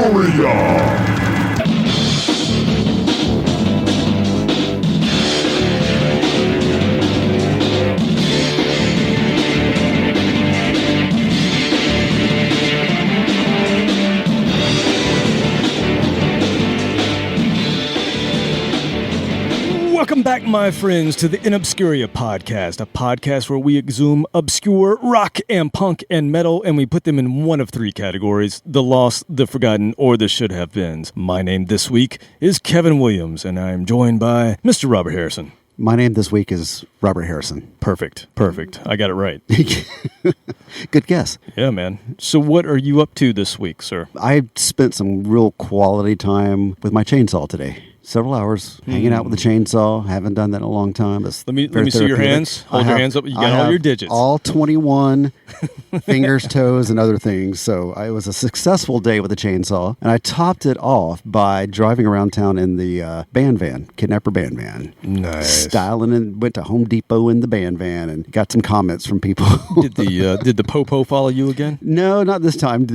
Exhumes! Welcome back, my friends, to the InObscuria podcast, a podcast where we exhume obscure rock and punk and metal, and we put them in one of three categories: the lost, the forgotten, or the should-have-beens. My name this week is Kevin Williams, and I am joined by Mr. Robert Harrison. My name this week is Robert Harrison. Perfect. I got it right. Good guess. Yeah, man. So what are you up to this week, sir? I spent some real quality time with my chainsaw today. Several hours hanging out with the chainsaw. Haven't done that in a long time. It's let me see your hands. Hold your hands up. You got all your digits. All 21 fingers, toes, and other things. So it was a successful day with the chainsaw. And I topped it off by driving around town in the band van, kidnapper band van. Nice. Styling, and went to Home Depot in the band van and got some comments from people. Did the popo follow you again? No, not this time.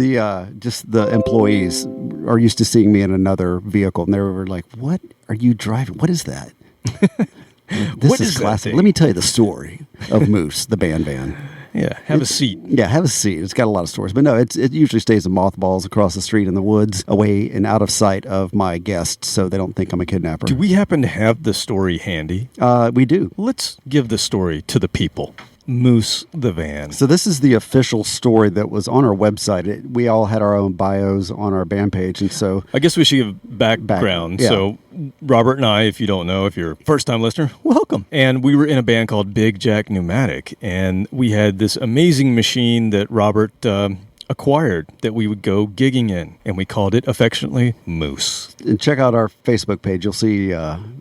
Just the employees are used to seeing me in another vehicle, and they were like, "What are you driving? What is that?" This is classic. Let me tell you the story of Moose, the band van. Yeah, have a seat. Yeah, have a seat. It's got a lot of stories. But no, it usually stays in mothballs across the street in the woods, away and out of sight of my guests, so they don't think I'm a kidnapper. Do we happen to have the story handy? We do. Let's give the story to the people. Moose the van. So this is the official story that was on our website. We all had our own bios on our band page, and so I guess we should give background. Yeah. So Robert and I, if you don't know, if you're a first-time listener, welcome. And we were in a band called Big Jack Pneumatic, and we had this amazing machine that Robert acquired that we would go gigging in, and we called it affectionately Moose. And check out our Facebook page. You'll see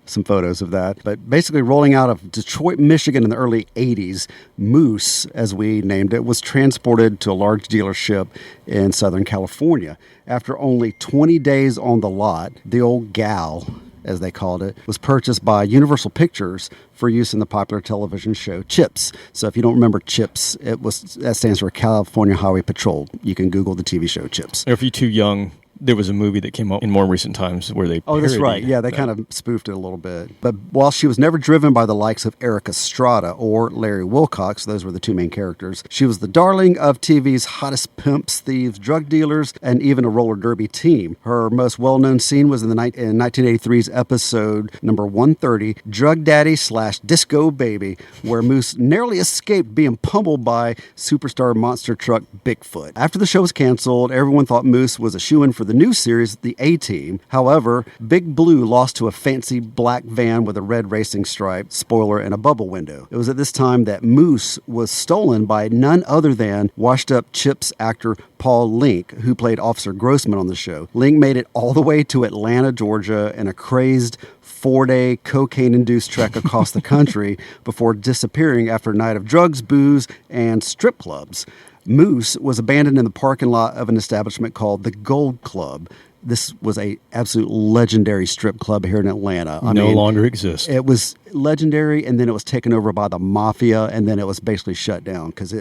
some photos of that. But basically, rolling out of Detroit, Michigan in the early 80s, Moose, as we named it, was transported to a large dealership in Southern California. After only 20 days on the lot, the old gal, as they called it, was purchased by Universal Pictures for use in the popular television show CHiPs. So if you don't remember CHiPs, that stands for California Highway Patrol. You can Google the TV show CHiPs. Or if you're too young, there was a movie that came out in more recent times where they that's right. Yeah, they kind of spoofed it a little bit. But while she was never driven by the likes of Eric Estrada or Larry Wilcox, those were the two main characters, she was the darling of TV's hottest pimps, thieves, drug dealers, and even a roller derby team. Her most well-known scene was in 1983's episode number 130, Drug Daddy / Disco Baby, where Moose narrowly escaped being pummeled by superstar monster truck Bigfoot. After the show was canceled, everyone thought Moose was a shoo-in for the new series, The A-Team. However, Big Blue lost to a fancy black van with a red racing stripe, spoiler, and a bubble window. It was at this time that Moose was stolen by none other than washed-up CHiPs actor Paul Link, who played Officer Grossman on the show. Link made it all the way to Atlanta, Georgia, in a crazed 4-day cocaine-induced trek across the country before disappearing after a night of drugs, booze, and strip clubs. Moose was abandoned in the parking lot of an establishment called the Gold Club. This was a absolute legendary strip club here in Atlanta. No longer exists. It was legendary, and then it was taken over by the mafia, and then it was basically shut down because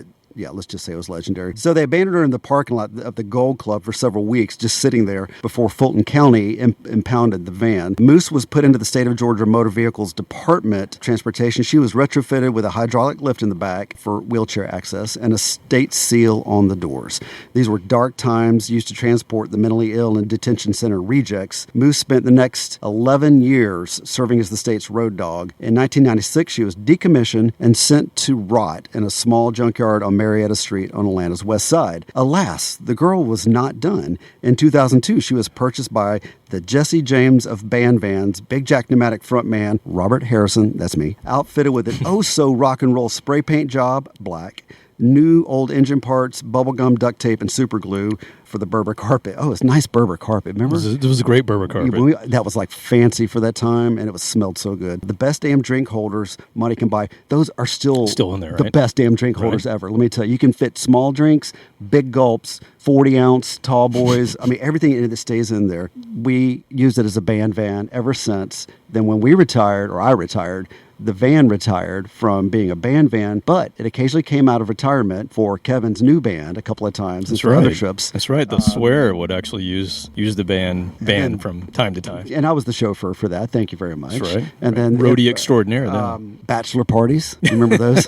let's just say it was legendary. So they abandoned her in the parking lot of the Gold Club for several weeks, just sitting there before Fulton County impounded the van. Moose was put into the state of Georgia Motor Vehicles Department Transportation. She was retrofitted with a hydraulic lift in the back for wheelchair access and a state seal on the doors. These were dark times used to transport the mentally ill and detention center rejects. Moose spent the next 11 years serving as the state's road dog. In 1996, she was decommissioned and sent to rot in a small junkyard on Marietta Street on Atlanta's west side. Alas, the girl was not done. In 2002, she was purchased by the Jesse James of band vans, Big Jack Pneumatic frontman Robert Harrison, that's me, outfitted with an rock and roll spray paint job, black, new old engine parts, bubblegum, duct tape, and super glue for the Berber carpet. Oh, it's nice Berber carpet, remember? It was a great Berber carpet. That was like fancy for that time, and it smelled so good. The best damn drink holders money can buy, those are still in there, the right? best damn drink holders ever. Let me tell you, you can fit small drinks, big gulps, 40-ounce, tall boys. I mean, everything in it stays in there. We used it as a band van ever since. Then when we retired, or I retired, the van retired from being a band van, but it occasionally came out of retirement for Kevin's new band a couple of times and for other trips. That's right. The Swear would actually use the van from time to time. And I was the chauffeur for that. Thank you very much. That's right. And then roadie extraordinaire. Bachelor parties. You remember those?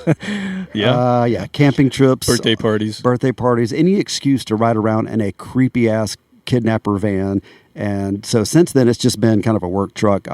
Yeah. Camping trips. Birthday parties. Any excuse to ride around in a creepy-ass kidnapper van. And so since then, it's just been kind of a work truck.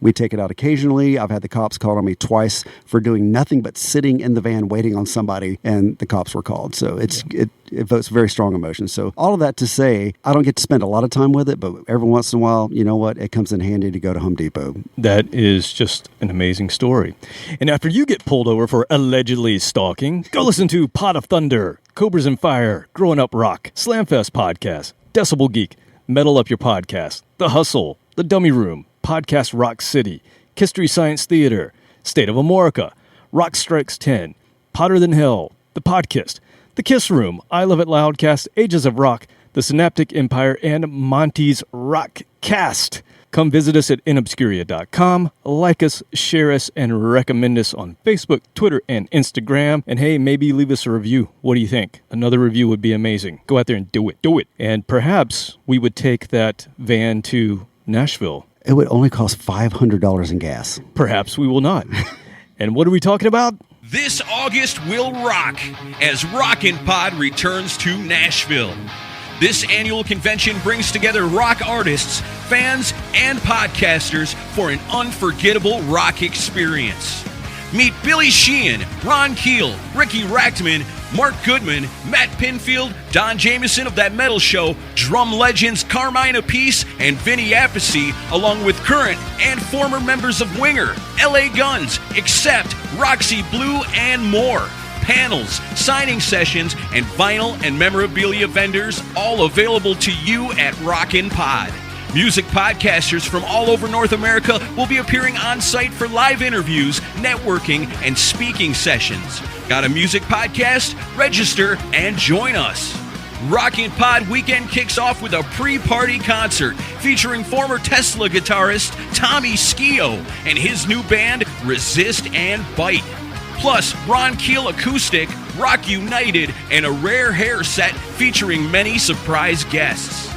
We take it out occasionally. I've had the cops called on me twice for doing nothing but sitting in the van waiting on somebody, and the cops were called. So it evokes very strong emotions. So all of that to say, I don't get to spend a lot of time with it, but every once in a while, you know what? It comes in handy to go to Home Depot. That is just an amazing story. And after you get pulled over for allegedly stalking, go listen to Pot of Thunder, Cobras and Fire, Growing Up Rock, Slamfest Podcast, Decibel Geek, Metal Up Your Podcast, The Hustle, The Dummy Room, Podcast Rock City, History Science Theater, State of Amorica, Rock Strikes 10, Potter Than Hell, The Podcast, The Kiss Room, I Love It Loudcast, Ages of Rock, The Synaptic Empire, and Monty's Rock Cast. Come visit us at InObscuria.com, like us, share us, and recommend us on Facebook, Twitter, and Instagram. And hey, maybe leave us a review. What do you think? Another review would be amazing. Go out there and do it. Do it. And perhaps we would take that van to Nashville. It would only cost $500 in gas. Perhaps we will not. And what are we talking about? This August will rock as Rockin' Pod returns to Nashville. This annual convention brings together rock artists, fans, and podcasters for an unforgettable rock experience. Meet Billy Sheehan, Ron Keel, Ricky Rachtman, Mark Goodman, Matt Pinfield, Don Jameson of That Metal Show, drum legends Carmine Appice and Vinny Appice, along with current and former members of Winger, LA Guns, Accept, Roxy Blue, and more. Panels, signing sessions, and vinyl and memorabilia vendors, all available to you at Rockin' Pod. Music podcasters from all over North America will be appearing on site for live interviews, networking, and speaking sessions. Got a music podcast? Register and join us. Rockin' Pod weekend kicks off with a pre-party concert featuring former Tesla guitarist Tommy Skio and his new band Resist and Bite. Plus, Ron Keel Acoustic, Rock United, and a rare hair set featuring many surprise guests.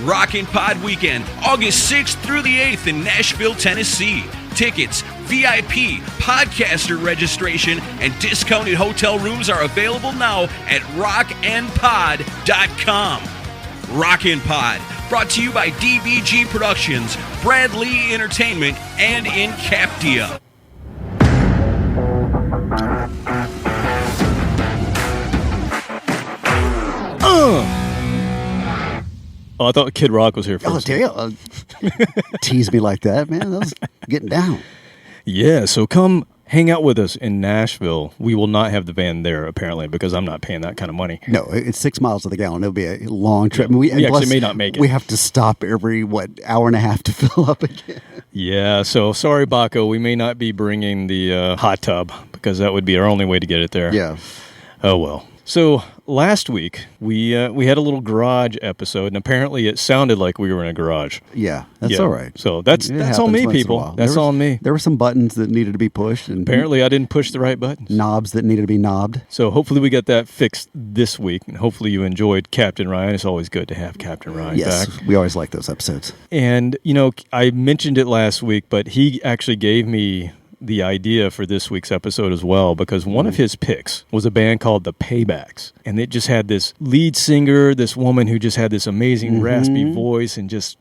Rockin' Pod Weekend, August 6th through the 8th in Nashville, Tennessee. Tickets, VIP, podcaster registration, and discounted hotel rooms are available now at rockandpod.com. Rockin' Pod, brought to you by DBG Productions, Brad Lee Entertainment, and Incaptia. Oh, I thought Kid Rock was here first. Oh, damn. Tease me like that, man. That was getting down. Yeah, so come hang out with us in Nashville. We will not have the van there, apparently, because I'm not paying that kind of money. No, it's 6 miles to the gallon. It'll be a long trip. Yeah, we actually may not make it. We have to stop every, hour and a half to fill up again. Yeah, so sorry, Baco. We may not be bringing the hot tub, because that would be our only way to get it there. Yeah. Oh, well. So last week, we had a little garage episode, and apparently it sounded like we were in a garage. Yeah, that's all right. So that's on me, people. That's on me. There were some buttons that needed to be pushed. And apparently I didn't push the right buttons. Knobs that needed to be knobbed. So hopefully we get that fixed this week, and hopefully you enjoyed Captain Ryan. It's always good to have Captain Ryan back. Yes, we always like those episodes. And, I mentioned it last week, but he actually gave me the idea for this week's episode as well, because one of his picks was a band called The Paybacks, and it just had this lead singer, this woman who just had this amazing raspy voice and just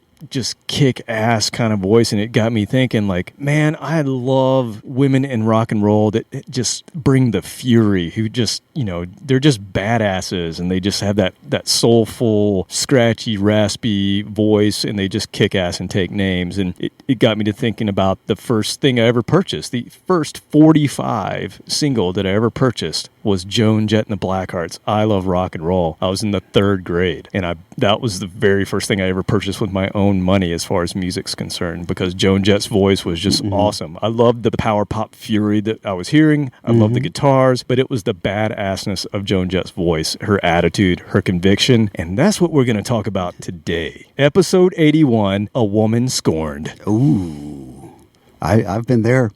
kick-ass kind of voice, and it got me thinking, like, man, I love women in rock and roll that just bring the fury, who just, they're just badasses, and they just have that soulful, scratchy, raspy voice, and they just kick ass and take names. And it got me to thinking about the first thing I ever purchased. The first 45 single that I ever purchased was Joan Jett and the Blackhearts, I Love Rock and Roll. I was in the 3rd grade, and that was the very first thing I ever purchased with my own money as far as music's concerned, because Joan Jett's voice was just awesome. I loved the power pop fury that I was hearing. I loved the guitars, but it was the badassness of Joan Jett's voice, her attitude, her conviction, and that's what we're going to talk about today. Episode 81, A Woman Scorned. Ooh. I've been there.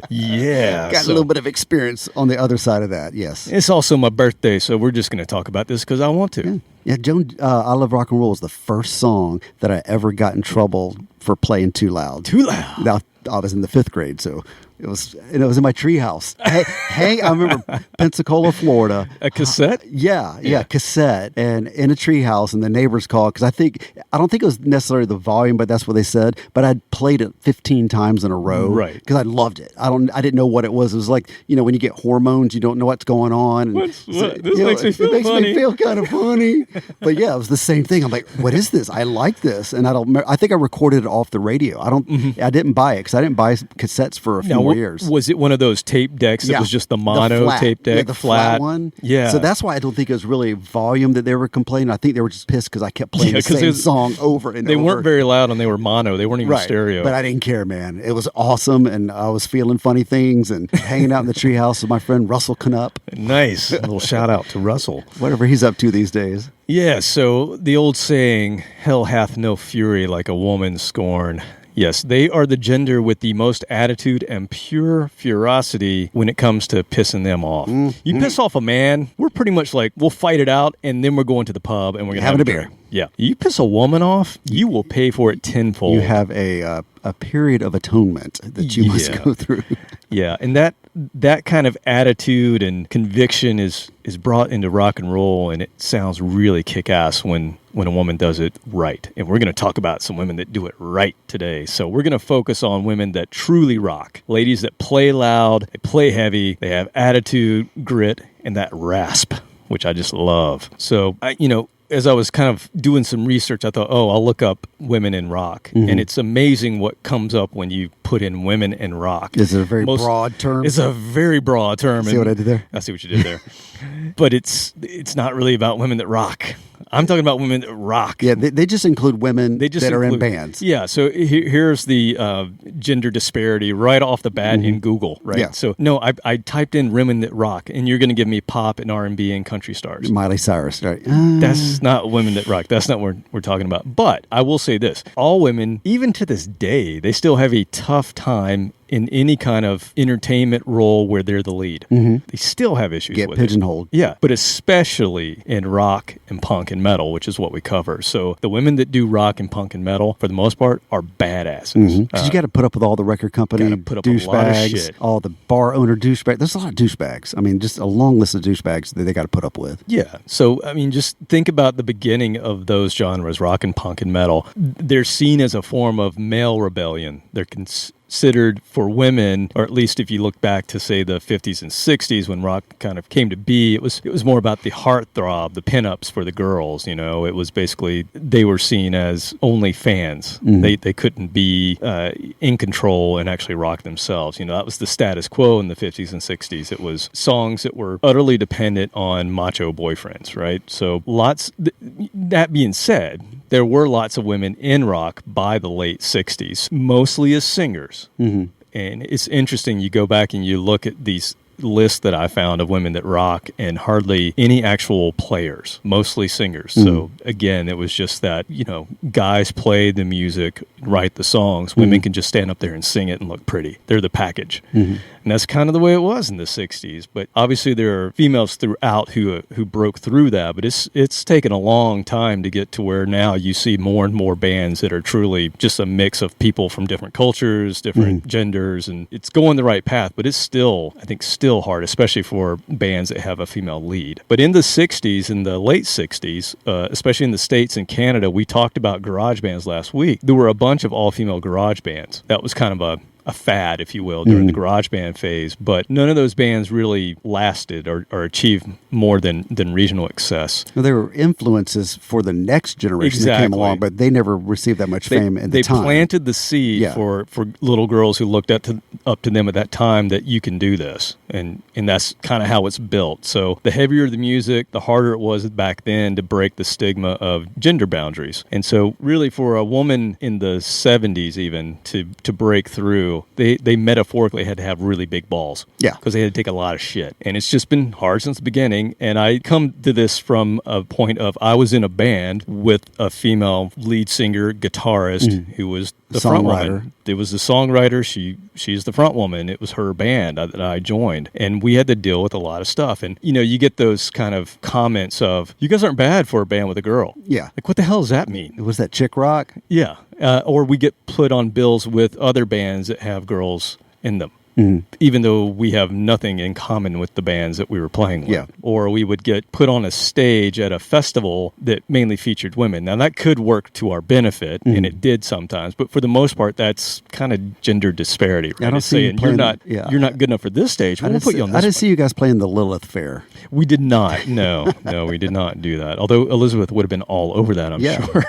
Yeah. Got a little bit of experience on the other side of that, yes. It's also my birthday, so we're just going to talk about this because I want to. Yeah, Joan, I Love Rock and Roll is the first song that I ever got in trouble for playing too loud. Too loud? Now, I was in the 5th grade, so it was in my treehouse. Hey, I remember Pensacola, Florida. A cassette? Yeah, cassette, and in a treehouse, and the neighbors called because I don't think it was necessarily the volume, but that's what they said. But I'd played it 15 times in a row, right? Because I loved it. I didn't know what it was. It was like when you get hormones, you don't know what's going on. This makes me feel funny. It makes me feel kind of funny. But yeah, it was the same thing. I'm like, what is this? I like this, and I think I recorded it off the radio. I didn't buy it because I didn't buy cassettes for a few more years. Was it one of those tape decks that was just the mono tape deck? The flat one? Yeah. So that's why I don't think it was really volume that they were complaining. I think they were just pissed because I kept playing the same song over and over. They weren't very loud and they were mono. They weren't even stereo. But I didn't care, man. It was awesome, and I was feeling funny things and hanging out in the treehouse with my friend Russell Knupp. Nice. A little shout out to Russell. Whatever he's up to these days. Yeah, so the old saying, hell hath no fury like a woman scorned. Yes, they are the gender with the most attitude and pure ferocity when it comes to pissing them off. You piss off a man, we're pretty much like, we'll fight it out, and then we're going to the pub, and we're going to have a beer. Yeah. You piss a woman off, you will pay for it tenfold. You have a period of atonement that you must go through. Yeah, and that kind of attitude and conviction is brought into rock and roll, and it sounds really kick-ass when a woman does it right. And we're going to talk about some women that do it right today. So we're going to focus on women that truly rock. Ladies that play loud, they play heavy, they have attitude, grit, and that rasp, which I just love. So, as I was kind of doing some research, I thought, I'll look up women in rock. And it's amazing what comes up when you put in women in rock. Is it a very broad term? It's a very broad term. See what I did there? I see what you did there. But it's not really about women that rock. I'm talking about women that rock. Yeah, they just include women that are in bands. Yeah, so here's the gender disparity right off the bat in Google, right? Yeah. So, no, I typed in women that rock, and you're going to give me pop and R&B and country stars. Miley Cyrus, right? That's not women that rock. That's not what we're talking about. But I will say this. All women, even to this day, they still have a tough time in any kind of entertainment role where they're the lead. They still have issues with pigeonholed. it. Yeah, but especially in rock and punk and metal, which is what we cover. So the women that do rock and punk and metal, for the most part, are badasses. Because you got to put up with all the record company put up a lot of shit. All the bar owner douchebags. There's a lot of douchebags. I mean, just a long list of douchebags that they got to put up with. Yeah. So, I mean, just think about the beginning of those genres, rock and punk and metal. They're seen as a form of male rebellion. They're considered for women, or at least if you look back to, say, the 50s and 60s when rock kind of came to be, it was more about the heartthrob, the pinups for the girls. It was basically, they were seen as only fans. They couldn't be in control and actually rock themselves. That was the status quo in the 50s and 60s. It was songs that were utterly dependent on macho boyfriends, right? So that being said, there were lots of women in rock by the late 60s, mostly as singers. And it's interesting, you go back and you look at these lists that I found of women that rock, and hardly any actual players, mostly singers. So again, it was just that, guys play the music, write the songs. Women can just stand up there and sing it and look pretty. They're the package. And that's kind of the way it was in the 60s. But obviously there are females throughout who broke through that. But it's taken a long time to get to where now you see more and more bands that are truly just a mix of people from different cultures, different genders. And it's going the right path. But it's still, I think, still hard, especially for bands that have a female lead. But in the 60s, in the late 60s, especially in the States and Canada, we talked about garage bands last week. There were a bunch of all-female garage bands. That was kind of a fad, if you will, during the garage band phase, but none of those bands really lasted or achieved more than regional success. Well, there were influences for the next generation that came along, but they never received that much fame at the time. They planted the seed for little girls who looked up to them at that time that you can do this, and that's kind of how it's built. So the heavier the music, the harder it was back then to break the stigma of gender boundaries. And so really for a woman in the 70s even to break through, true, they metaphorically had to have really big balls. Yeah. Because they had to take a lot of shit. And it's just been hard since the beginning. And I come to this from a point of I was in a band with a female lead singer, guitarist, who was the front woman. It was the songwriter. She's the front woman. It was her band that I joined. And we had to deal with a lot of stuff. And, you get those kind of comments of, you guys aren't bad for a band with a girl. Yeah. Like, what the hell does that mean? Was that chick rock? Yeah. Or we get put on bills with other bands that have girls in them. Even though we have nothing in common with the bands that we were playing with. Yeah. Or we would get put on a stage at a festival that mainly featured women. Now, that could work to our benefit, and it did sometimes. But for the most part, that's kind of gender disparity, right? I don't It's see you saying, playing, you're not good enough for this stage. We'll put you on this I didn't one. see you guys playing the Lilith Fair. We did not. No, we did not do that. Although Elizabeth would have been all over that, I'm sure.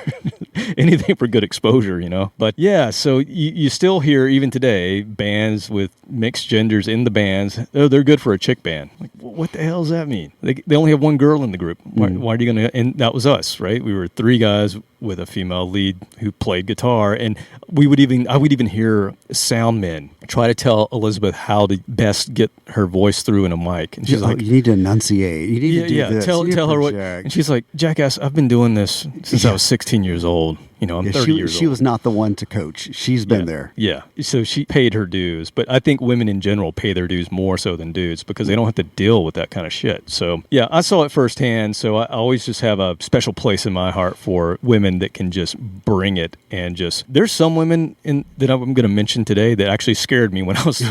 Anything for good exposure, But yeah, so you still hear, even today, bands with mixed genders in the bands. Oh, they're good for a chick band. Like, what the hell does that mean? They only have one girl in the group. Why are you going to? And that was us, right? We were 3 guys with a female lead who played guitar, and I would even hear sound men try to tell Elizabeth how to best get her voice through in a mic, and she's like, "You need to enunciate. You need to do this. Tell her what." And she's like, "Jackass, I've been doing this since I was 16 years old. I'm 30 years old." She was not the one to coach. She's been there. Yeah. So she paid her dues. But I think women in general pay their dues more so than dudes because they don't have to deal with that kind of shit. So, yeah, I saw it firsthand. So I always just have a special place in my heart for women that can just bring it and just... There's some women that I'm going to mention today that actually scared me when I was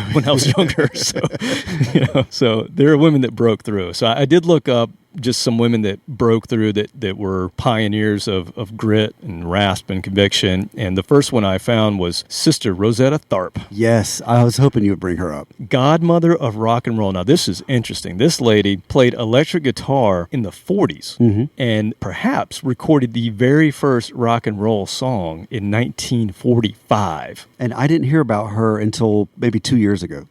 younger. So there are women that broke through. So I did look up just some women that broke through that were pioneers of grit and rasp and conviction. And the first one I found was Sister Rosetta Tharpe. Yes, I was hoping you would bring her up. Godmother of rock and roll. Now, this is interesting. This lady played electric guitar in the 40s and perhaps recorded the very first rock and roll song in 1945. And I didn't hear about her until maybe 2 years ago.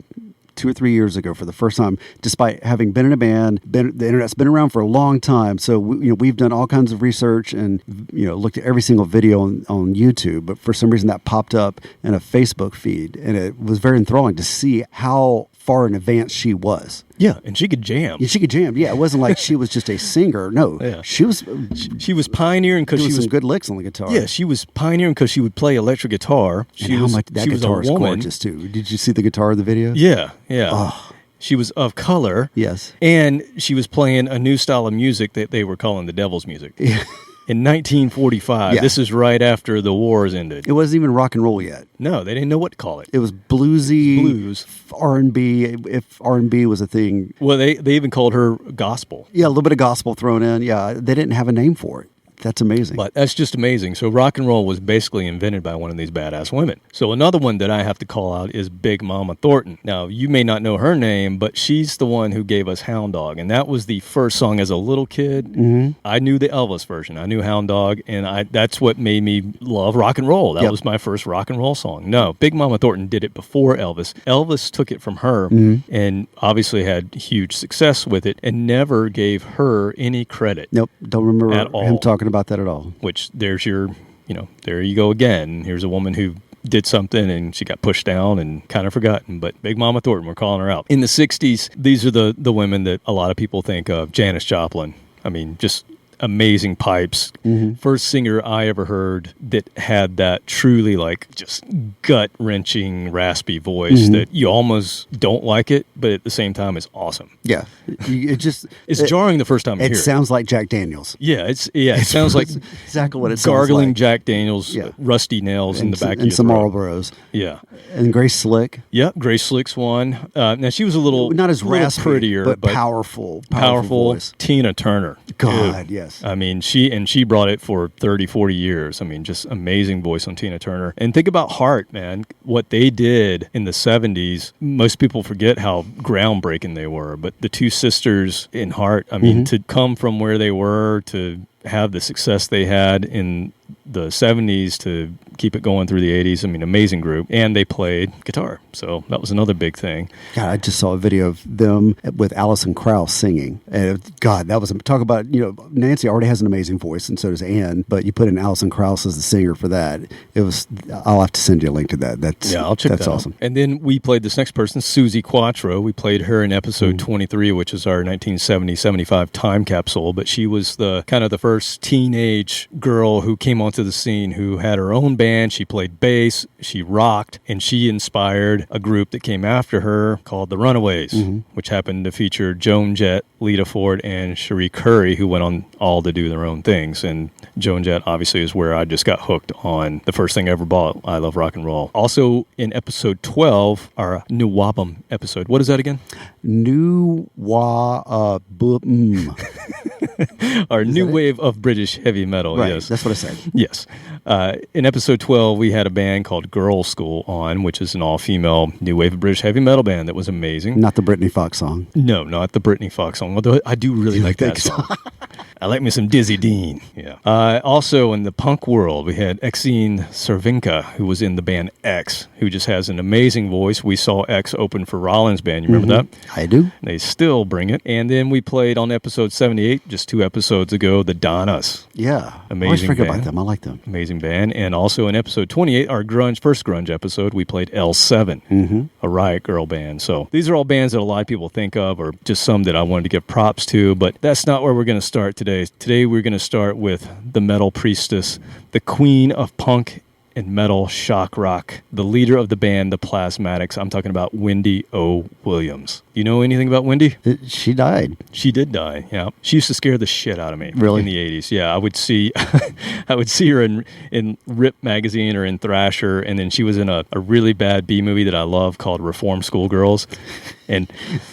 2 or 3 years ago for the first time, despite having been in a band. The internet's been around for a long time, so we've done all kinds of research and looked at every single video on YouTube, but for some reason that popped up in a Facebook feed, and it was very enthralling to see how far in advance she was. Yeah, and she could jam. Yeah, she could jam. Yeah, it wasn't like she was just a singer. No, she was pioneering because she was some good licks on the guitar. Yeah, she was pioneering because she would play electric guitar. That guitar is gorgeous too. Did you see the guitar in the video? Yeah. Oh. She was of color. Yes, and she was playing a new style of music that they were calling the devil's music. Yeah. In 1945, this is right after the wars ended. It wasn't even rock and roll yet. No, they didn't know what to call it. It was bluesy, blues, R&B, if R&B was a thing. Well, they even called her gospel. Yeah, a little bit of gospel thrown in. Yeah, they didn't have a name for it. That's amazing. But that's just amazing. So rock and roll was basically invented by one of these badass women. So another one that I have to call out is Big Mama Thornton. Now, you may not know her name, but she's the one who gave us Hound Dog. And that was the first song as a little kid. I knew the Elvis version. I knew Hound Dog, and that's what made me love rock and roll. That was my first rock and roll song. No, Big Mama Thornton did it before Elvis. Elvis took it from her and obviously had huge success with it and never gave her any credit. Nope, don't remember at all. Him talking about that at all. Which there's your, there you go again. Here's a woman who did something and she got pushed down and kind of forgotten. But Big Mama Thornton, we're calling her out. In the 60s, these are the women that a lot of people think of. Janis Joplin. I mean, just amazing pipes. First singer I ever heard that had that truly just gut-wrenching, raspy voice that you almost don't like it, but at the same time it's awesome. Yeah. It's jarring the first time you hear it. It sounds like Jack Daniels. Yeah, it sounds like exactly what it sounds gargling like. Jack Daniels, rusty nails in the back of your and some throat. Marlboros. Yeah. And Grace Slick. Yep, Grace Slick's one. Now she was a little not as raspy, prettier, but powerful voice. Tina Turner. God, yes. I mean, she brought it for 30, 40 years. I mean, just amazing voice on Tina Turner. And think about Heart, man. What they did in the 70s, most people forget how groundbreaking they were. But the two sisters in Heart, I mean, to come from where they were to have the success they had in the 70s to keep it going through the 80s. I mean, amazing group. And they played guitar. So that was another big thing. God, I just saw a video of them with Alison Krauss singing. And God, that was, talk about, Nancy already has an amazing voice, and so does Anne, but you put in Alison Krauss as the singer for that. I'll have to send you a link to that. I'll check that's that awesome. out. And then we played this next person, Susie Quattro. We played her in episode 23, which is our 1970-75 time capsule, but she was the kind of the first teenage girl who came onto the scene, who had her own band. She played bass, she rocked, and she inspired a group that came after her called the Runaways, which happened to feature Joan Jett, Lita Ford, and Cherie Curry, who went on all to do their own things. And Joan Jett obviously is where I just got hooked on the first thing I ever bought, I Love Rock and Roll. Also in episode 12, our New Wabum episode. What is that again? New Wabum. Our new wave of British heavy metal. Right, yes, that's what I said. Yes. In episode 12, we had a band called Girl School on, which is an all-female new wave of British heavy metal band that was amazing. Not the Britney Fox song. No, not the Britney Fox song, although I do really like that song. I like me some Dizzy Dean. Yeah. Also, in the punk world, we had Exene Cervinka, who was in the band X, who just has an amazing voice. We saw X open for Rollins' band. You remember that? I do. They still bring it. And then we played on episode 78, just 2 episodes ago, the Donnas. Yeah. Amazing I always forget band. about them. I like them. Amazing band. And also in episode 28, our first grunge episode, we played L7, a Riot Girl band. So these are all bands that a lot of people think of, or just some that I wanted to give props to, but that's not where we're going to start today. Today we're going to start with the Metal Priestess, the queen of punk and metal shock rock, the leader of the band, the Plasmatics. I'm talking about Wendy O. Williams. You know anything about Wendy? She died. She did die, yeah. She used to scare the shit out of me. Really? In the 80s, yeah. I would see her in Rip magazine or in Thrasher, and then she was in a really bad B movie that I love called Reform Schoolgirls. And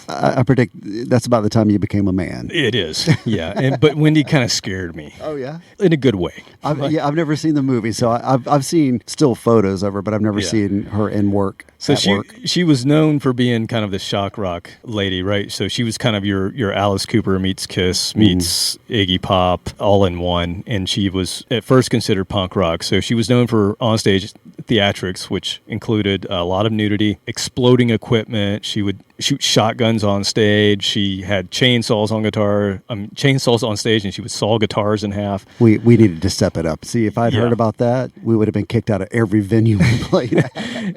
I predict that's about the time you became a man. it is, yeah. But Wendy kind of scared me. Oh, yeah? In a good way. I've never seen the movie, so I've seen still photos of her, but I've never seen her in work. So she was known for being kind of the shock rock lady, right? So she was kind of your Alice Cooper meets Kiss meets Iggy Pop all in one, and she was at first considered punk rock. So she was known for onstage theatrics, which included a lot of nudity, exploding equipment. She would shoot shotguns on stage. She had chainsaws on stage, and she would saw guitars in half. We needed to step it up. See, if I'd heard about that, we would have been kicked out of every venue we played at.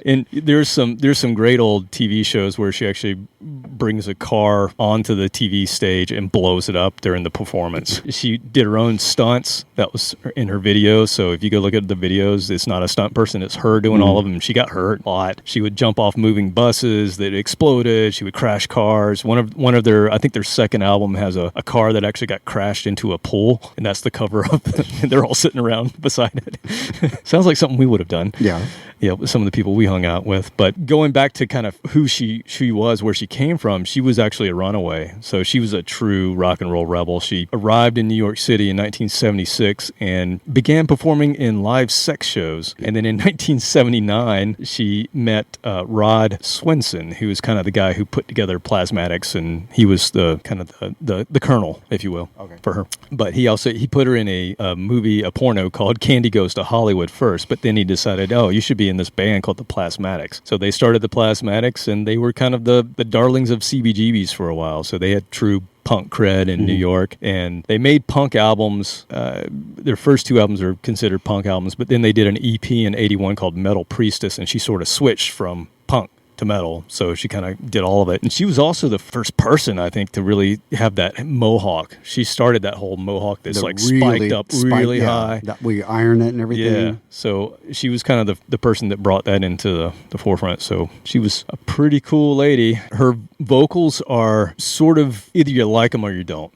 And there's some great old TV shows where she actually brings a car onto the TV stage and blows it up during the performance. She did her own stunts. That was in her videos. So if you go look at the videos, it's not a stunt person. It's her doing all of them. She got hurt a lot. She would jump off moving buses that exploded. She would crash cars. One of their, I think their second album has a car that actually got crashed into a pool, and that's the cover of it. And they're all sitting around beside it. Sounds like something we would have done. Yeah. Yeah, some of the people we hung out with. But going back to kind of who she was, where she came from, she was actually a runaway. So she was a true rock and roll rebel. She arrived in New York City in 1976 and began performing in live sex shows. And then in 1979, she met Rod Swenson, who was kind of the guy who put together Plasmatics, and he was the kind of the colonel, if you will, for her. But he put her in a movie, a porno called Candy Goes to Hollywood first, but then he decided, you should be in this band called the Plasmatics. So they started the Plasmatics, and they were kind of the darlings of CBGBs for a while. So they had true punk cred in New York, and they made punk albums. Their first 2 albums are considered punk albums, but then they did an EP in 81 called Metal Priestess, and she sort of switched from punk to metal, so she kind of did all of it. And she was also the first person, I think, to really have that mohawk. She started that whole mohawk that's spiked up really high. That we iron it and everything. Yeah, so she was kind of the person that brought that into the forefront. So she was a pretty cool lady. Her vocals are sort of either you like them or you don't.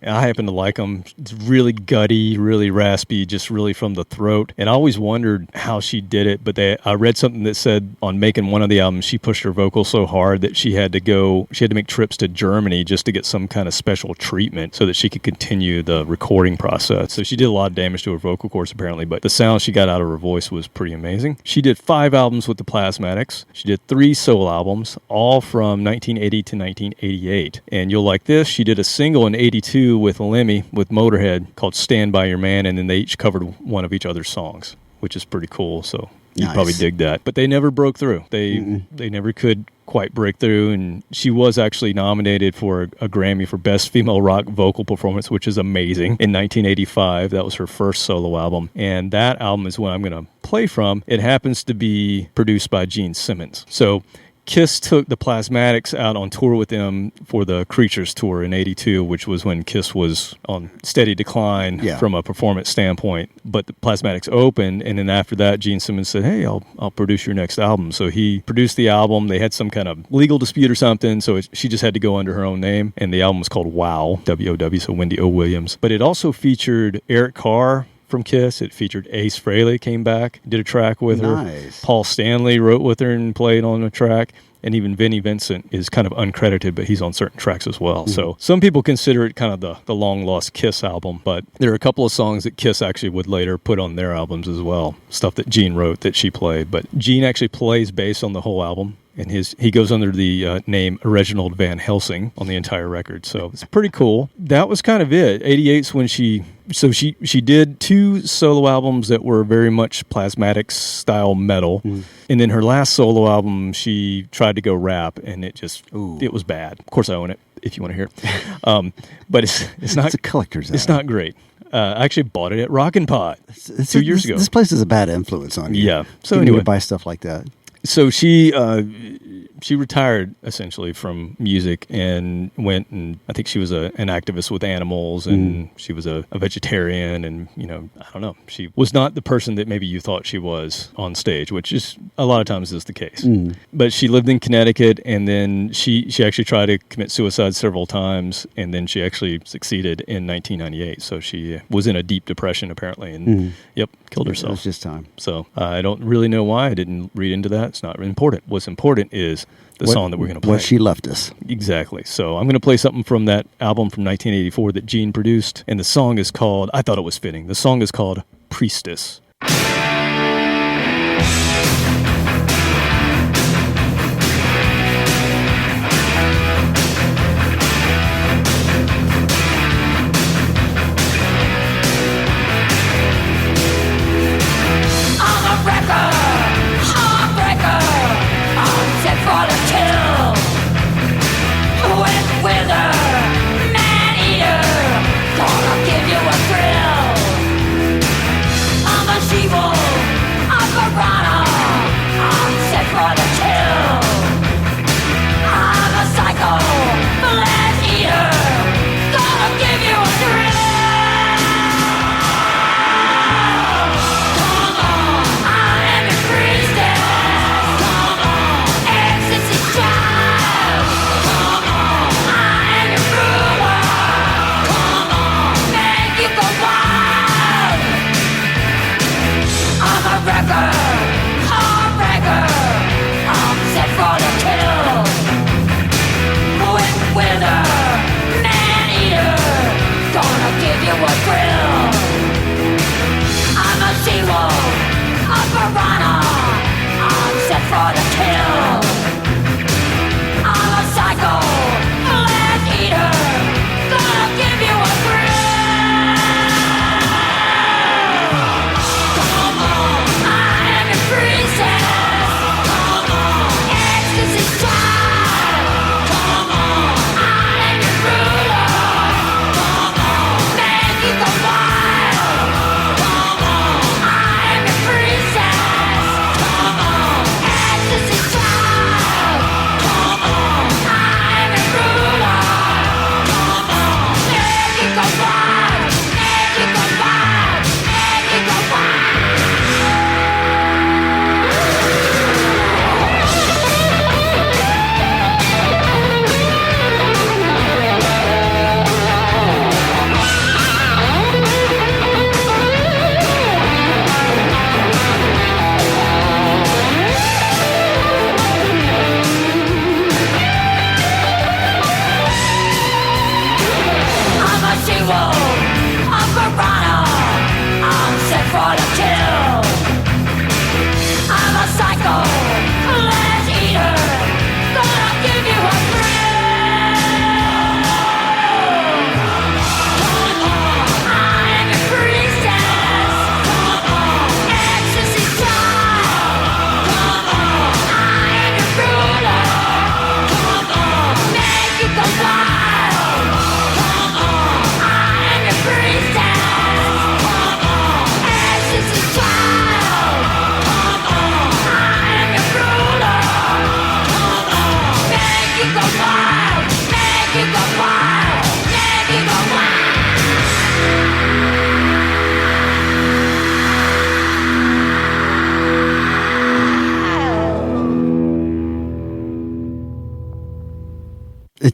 I happen to like them. It's really gutty, really raspy, just really from the throat. And I always wondered how she did it, but I read something that said on making one of the albums, she pushed her vocal so hard that she had to make trips to Germany just to get some kind of special treatment so that she could continue the recording process. So she did a lot of damage to her vocal cords apparently, but the sound she got out of her voice was pretty amazing. She did 5 albums with the Plasmatics. She did 3 solo albums, all from 1980 to 1988. And you'll like this, she did a single in 82 with Lemmy, with Motorhead, called Stand By Your Man, and then they each covered one of each other's songs, which is pretty cool. So You'd Nice. probably dig that. But they never broke through. They never could quite break through, and she was actually nominated for a Grammy for Best Female Rock Vocal Performance, which is amazing, in 1985. That was her first solo album, and that album is what I'm going to play from. It happens to be produced by Gene Simmons. So Kiss took the Plasmatics out on tour with them for the Creatures tour in '82, which was when Kiss was on steady decline from a performance standpoint. But the Plasmatics opened, and then after that, Gene Simmons said, "Hey, I'll produce your next album." So he produced the album. They had some kind of legal dispute or something, so she just had to go under her own name, and the album was called W.O.W, W-O-W, so Wendy O. Williams. But it also featured Eric Carr from Kiss. It featured Ace Frehley, came back, did a track with her. Paul Stanley wrote with her and played on a track. And even Vinnie Vincent is kind of uncredited, but he's on certain tracks as well. So some people consider it kind of the long-lost Kiss album, but there are a couple of songs that Kiss actually would later put on their albums as well, stuff that Gene wrote that she played. But Gene actually plays bass on the whole album, and he goes under the name Reginald Van Helsing on the entire record. So it's pretty cool. That was kind of it. '88's when she did 2 solo albums that were very much Plasmatics style metal. And then her last solo album, she tried to go rap, and it was bad. Of course, I own it if you want to hear it. But it's not. It's a collector's item. It's not great. I actually bought it at Rockin' Pod 2 years ago. This place is a bad influence on you. Yeah. So you anyway, need to buy stuff like that. So she retired essentially from music and went, and I think she was an activist with animals, and she was a vegetarian, and I don't know, she was not the person that maybe you thought she was on stage, which is a lot of times is the case. But she lived in Connecticut, and then she actually tried to commit suicide several times, and then she actually succeeded in 1998. So she was in a deep depression apparently, and killed herself. It was just time. So I don't really know why. I didn't read into that. It's not important. What's important is the song that we're going to play. What she left us. Exactly. So I'm going to play something from that album from 1984 that Gene produced, and the song is called, I thought it was fitting, the song is called Priestess. I'm a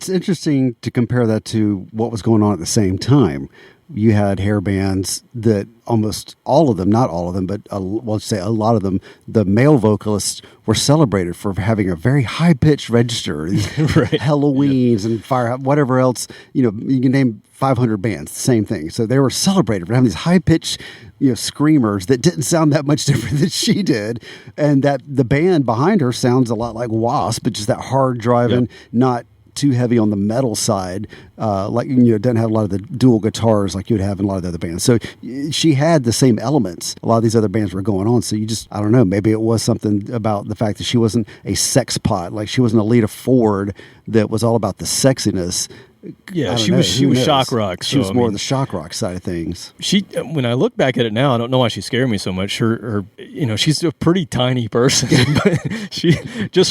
it's interesting to compare that to what was going on at the same time. You had hair bands that almost all of them, not all of them, but let's say a lot of them, the male vocalists were celebrated for having a very high-pitched register, these Right. Halloweens and fire, whatever else. You can name 500 bands, the same thing. So they were celebrated for having these high-pitched, screamers that didn't sound that much different than she did, and that the band behind her sounds a lot like Wasp, but just that hard driving, not too heavy on the metal side, doesn't have a lot of the dual guitars like you would have in a lot of the other bands. So she had the same elements a lot of these other bands were going on. So I don't know, maybe it was something about the fact that she wasn't a sex pot, like she wasn't a Lita Ford that was all about the sexiness. Yeah, she was shock rock. She was more of the shock rock side of things. When I look back at it now, I don't know why she scared me so much. Her she's a pretty tiny person, but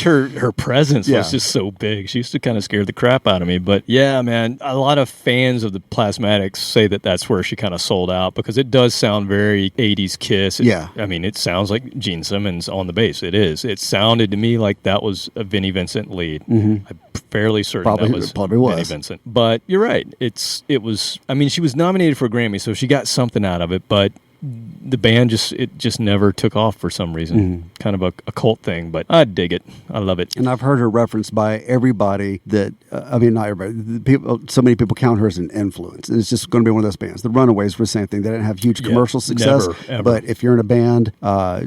her presence was just so big. She used to kind of scare the crap out of me. But yeah, man, a lot of fans of the Plasmatics say that that's where she kind of sold out, because it does sound very 80s Kiss. It sounds like Gene Simmons on the bass. It is. It sounded to me like that was a Vinnie Vincent lead. Mm-hmm. I'm fairly certain that was Vinnie Vincent. But you're right. It was. I mean, she was nominated for a Grammy, so she got something out of it. But the band just never took off for some reason. Kind of a cult thing, but I dig it. I love it. And I've heard her referenced by everybody that, not everybody, so many people count her as an influence. And it's just going to be one of those bands. The Runaways were the same thing. They didn't have huge commercial success, never, ever. But if you're in a band,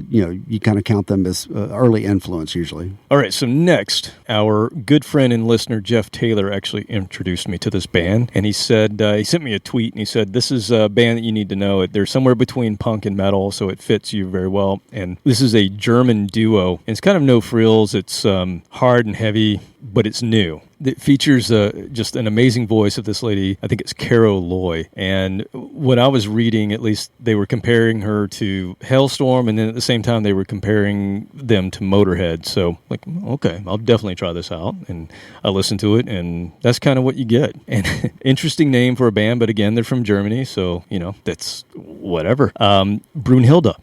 you kind of count them as early influence usually. All right, so next, our good friend and listener, Jeff Taylor, actually introduced me to this band. And he said, he sent me a tweet, and he said, this is a band that you need to know. They're somewhere between punk and metal, so it fits you very well. And this is a German duo. And it's kind of no frills. It's hard and heavy, but it's new. It features just an amazing voice of this lady. I think it's Caro Loy. And what I was reading, at least, they were comparing her to Hailstorm, and then at the same time they were comparing them to Motorhead. So, okay, I'll definitely try this out. And I listened to it, and that's kind of what you get. And interesting name for a band, but again, they're from Germany, so, that's whatever. Brunhilde.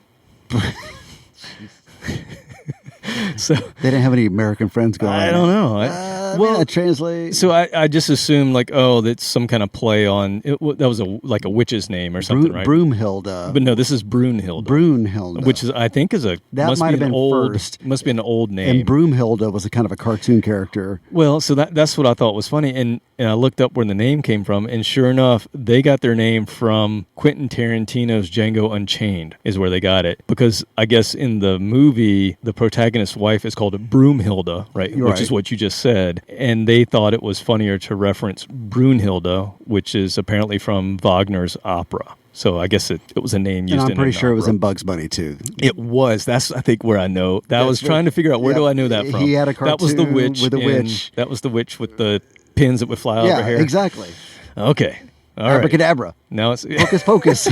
So they didn't have any American friends going. I don't know. Well, translate. So I just assumed that's some kind of play on it. That was a witch's name or something, right? Brunhilde. But no, this is Brunhilde. Brunhilde, which is I think that might have been first. Must be an old name. And Brunhilde was a kind of a cartoon character. Well, so that's what I thought was funny, and I looked up where the name came from, and sure enough, they got their name from Quentin Tarantino's Django Unchained, is where they got it, because I guess in the movie the protagonist's wife is called Broomhilde, right? Which is what you just said. And they thought it was funnier to reference Brunhilde, which is apparently from Wagner's opera. So I guess it was a name used in an opera. And I'm pretty sure it was in Bugs Bunny, too. It was. That's, I think, where I know. I was trying to figure out where do I know that from. He had a cartoon that was the witch with a witch. That was the witch with the pins that would fly out of her hair. Yeah, exactly. Okay. All right. Abracadabra. Now it's... Hocus pocus.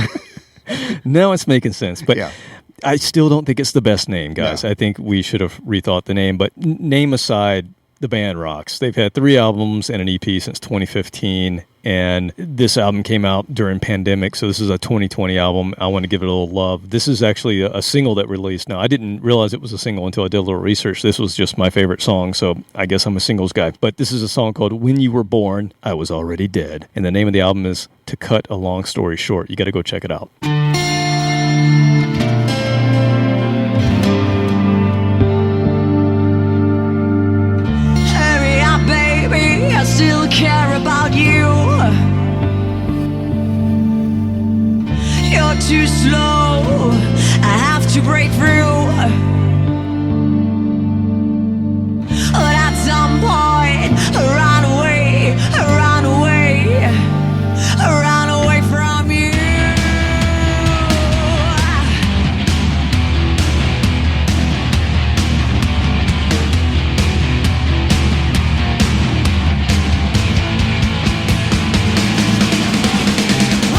Now it's making sense. But I still don't think it's the best name, guys. No. I think we should have rethought the name. But name aside, the band rocks. They've had 3 albums and an EP since 2015. And this album came out during pandemic, so this is a 2020 album. I want to give it a little love. This is actually a single that released. Now, I didn't realize it was a single until I did a little research. This was just my favorite song, so I guess I'm a singles guy. But this is a song called When You Were Born, I Was Already Dead. And the name of the album is To Cut a Long Story Short. You got to go check it out. Hurry up, baby, I still care about you. You're too slow, I have to break through. But at some point, run away from you.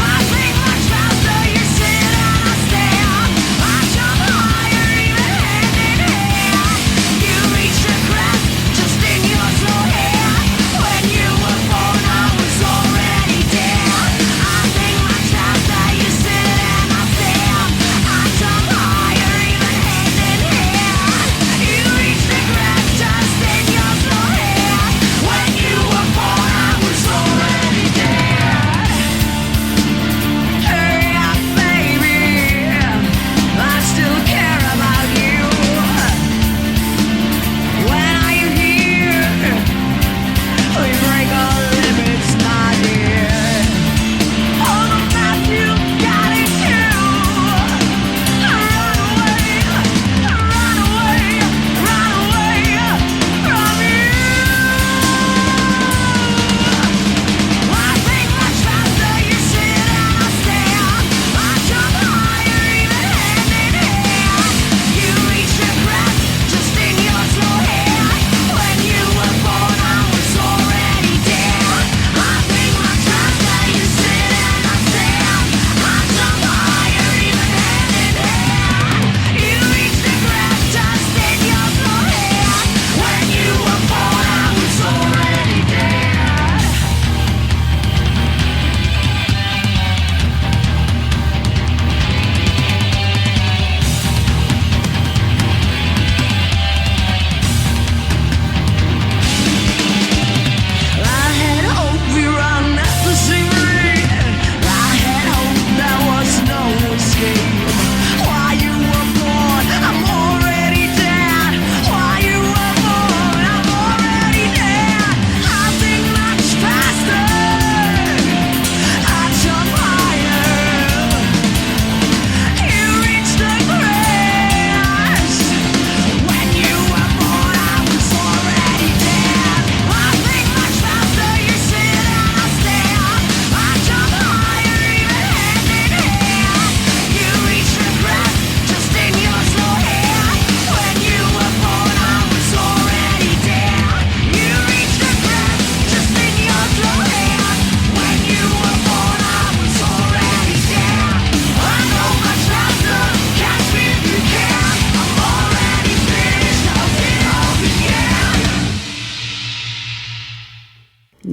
I think much faster, you sit and I stand. I jump higher, even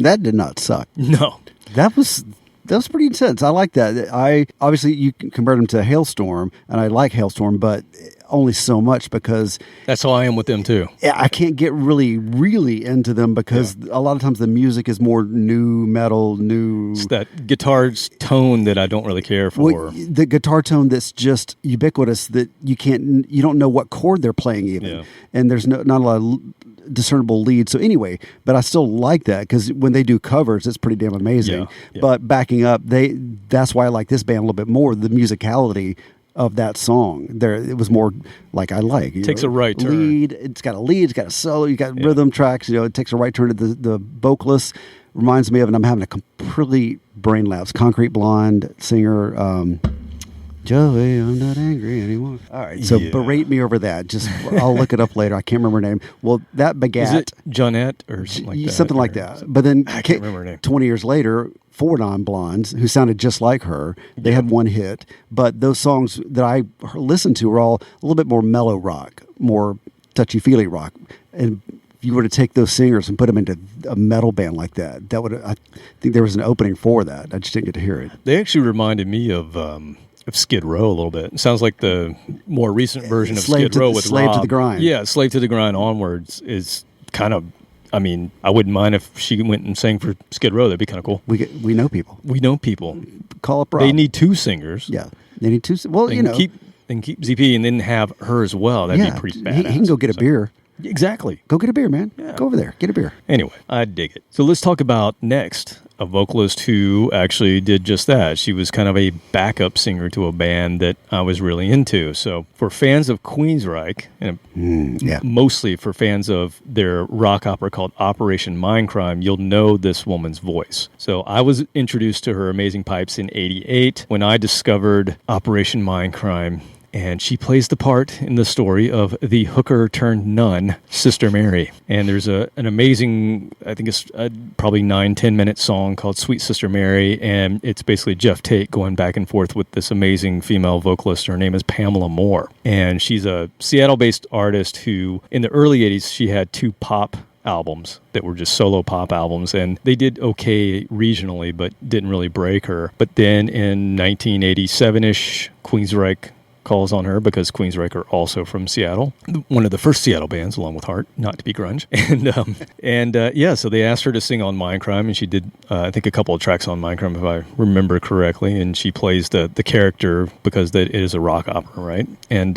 That did not suck. No. That was pretty intense. I like that. Obviously you can compare them to Hailstorm, and I like Hailstorm, but only so much because that's how I am with them too. I can't get really into them because a lot of times the music is more new metal, It's that guitar's tone that I don't really care for. Well, the guitar tone that's just ubiquitous that you don't know what chord they're playing even, and there's not a lot of discernible lead. So anyway, but I still like that because when they do covers, it's pretty damn amazing. Yeah. But backing up, that's why I like this band a little bit more. The musicality of that song, it was more like I like. Takes a right turn. Lead. It's got a lead. It's got a solo. You got rhythm tracks. It takes a right turn. The vocalist reminds me of, and I'm having a complete brain lapse. Concrete Blonde singer. Joey, I'm not angry anymore. All right, so berate me over that. I'll look it up later. I can't remember her name. Well, that begat... Is it Jeanette or something like that? Something like that. But then I can't remember her name. 20 years later, 4 non-blondes who sounded just like her, they had one hit. But those songs that I listened to were all a little bit more mellow rock, more touchy-feely rock. And if you were to take those singers and put them into a metal band like that I think there was an opening for that. I just didn't get to hear it. They actually reminded me of Skid Row a little bit. It sounds like the more recent version of Skid Row with Slave Rob. to the Grind. Yeah, Slave to the Grind onwards is kind of, I mean, I wouldn't mind if she went and sang for Skid Row. That'd be kind of cool. We know people. We know people. Call up Rob. They need 2 singers. Yeah, they need 2. Well, keep ZP and then have her as well. That'd be pretty badass. He can go get a beer. Exactly. Go get a beer, man. Yeah. Go over there. Get a beer. Anyway, I dig it. So let's talk about next a vocalist who actually did just that. She was kind of a backup singer to a band that I was really into. So for fans of Queensryche, and mostly for fans of their rock opera called Operation Mindcrime, you'll know this woman's voice. So I was introduced to her amazing pipes in '88 when I discovered Operation Mindcrime. And she plays the part in the story of the hooker turned nun, Sister Mary. And there's an amazing, I think it's probably 9-10 minute song called Sweet Sister Mary. And it's basically Jeff Tate going back and forth with this amazing female vocalist. Her name is Pamela Moore. And she's a Seattle-based artist who, in the early 80s, she had 2 pop albums that were just solo pop albums, and they did okay regionally, but didn't really break her. But then in 1987-ish, Queensryche calls on her because Queensryche are also from Seattle, one of the first Seattle bands, along with Heart, not to be grunge. So they asked her to sing on Mindcrime, and she did, I think, a couple of tracks on Mindcrime, if I remember correctly, and she plays the character because it is a rock opera, right? And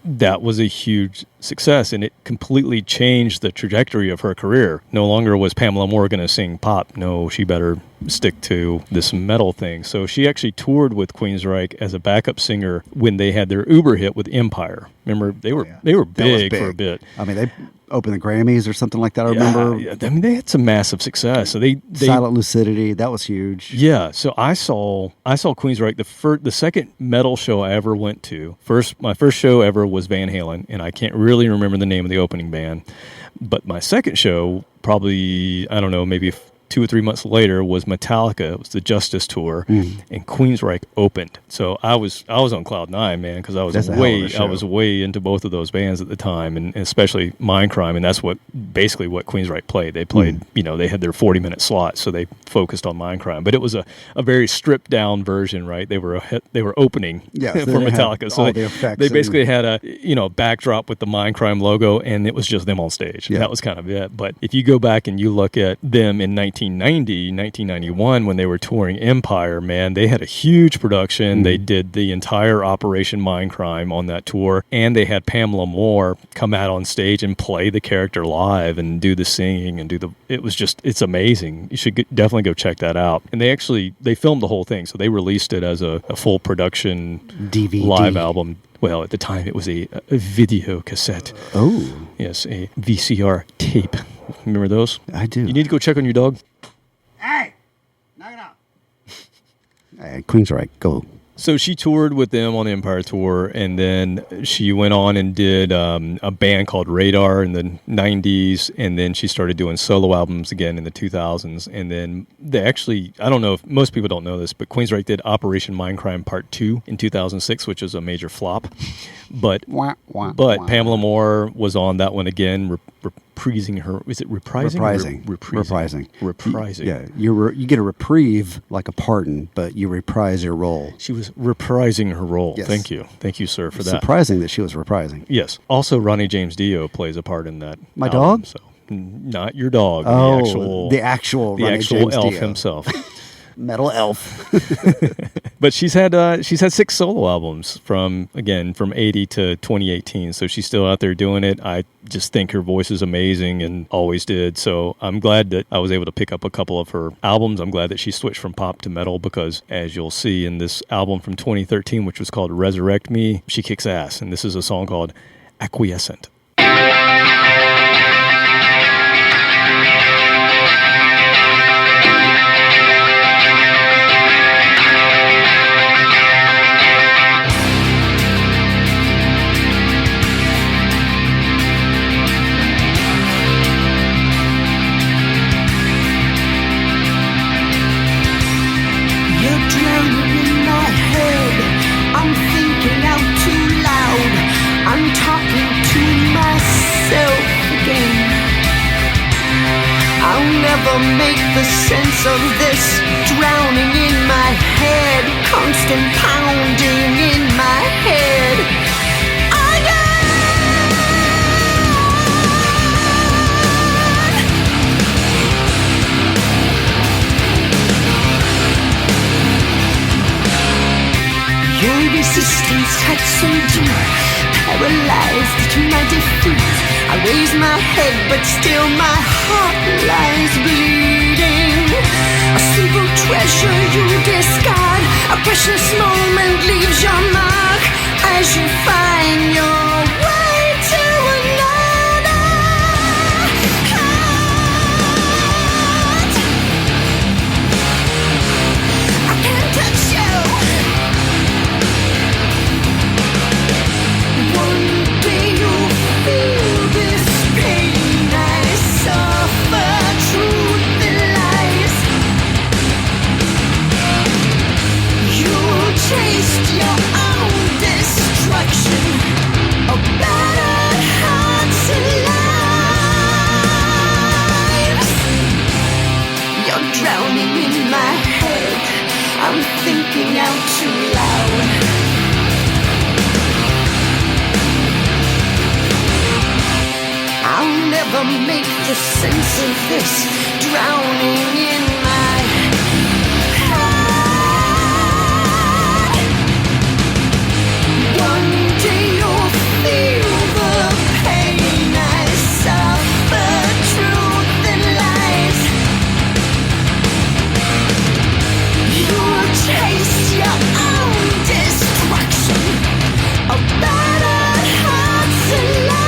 that was a huge success, and it completely changed the trajectory of her career. No longer was Pamela Moore going to sing pop. No, she better stick to this metal thing. So she actually toured with Queensryche as a backup singer when they had their Uber hit with Empire. Remember, they were big for a bit. I mean, they opened the Grammys or something like that. I remember. Yeah, I mean, they had some massive success. So they Silent Lucidity, that was huge. Yeah, so I saw Queensryche the second metal show I ever went to. My first show ever was Van Halen, and I can't really remember the name of the opening band. But my second show, probably, I don't know, maybe 2 or 3 months later, was Metallica. It was the Justice Tour, and Queensryche opened. So I was on cloud 9, man, because I was way into both of those bands at the time, and especially Mindcrime, and that's basically what Queensryche played. They played, they had their 40-minute slot, so they focused on Mindcrime. But it was a very stripped down version, right? They were opening for Metallica, so they basically had a backdrop with the Mindcrime logo, and it was just them on stage. Yeah. That was kind of it. But if you go back and you look at them in 1991, when they were touring Empire, man, they had a huge production. They did the entire Operation Mindcrime on that tour, and they had Pamela Moore come out on stage and play the character live and do the singing and it's amazing. You should definitely go check that out. And they filmed the whole thing, so they released it as a full production DVD live album. Well, at the time it was a video cassette. Oh. Yes, a VCR tape. Remember those? I do. You need to go check on your dog. Hey! Knock it off. Hey, Queensryche, go. So she toured with them on the Empire Tour, and then she went on and did a band called Radar in the 90s, and then she started doing solo albums again in the 2000s. And then I don't know if most people don't know this, but Queensryche did Operation Mindcrime Part 2 in 2006, which was a major flop. But Pamela Moore was on that one again, reprising her. Is it reprising? Reprising. Reprising. Yeah, you get a reprieve like a pardon, but you reprise your role. She was reprising her role. Yes. Thank you, sir, for It's that. surprising that she was reprising. Yes. Also, Ronnie James Dio plays a part in that. My album, dog? So not your dog. The actual Ronnie actual James elf Dio. himself. Metal elf. But she's had 6 solo albums from 80 to 2018. So she's still out there doing it. I just think her voice is amazing and always did. So I'm glad that I was able to pick up a couple of her albums. I'm glad that she switched from pop to metal because, as you'll see in this album from 2013, which was called Resurrect Me, she kicks ass. And this is a song called Acquiescent. Make the sense of this drowning in my head, constant pounding in my head. Your resistance cut so deep, paralyzed to my defeat. I raise my head, but still my heart lies bleeding. A simple treasure you discard, a precious moment leaves your mark as you find your way to another heart. I can't touch you. One day you'll feel this pain I suffer, truth and lies. You'll taste your own destruction, a battered hearts and lives. You're drowning in my head, I'm thinking out too loud. I'll never make the sense of this drowning in my head. One day you'll feel the pain I suffer, truth and lies. You'll taste your own destruction, a battered hearts and lives.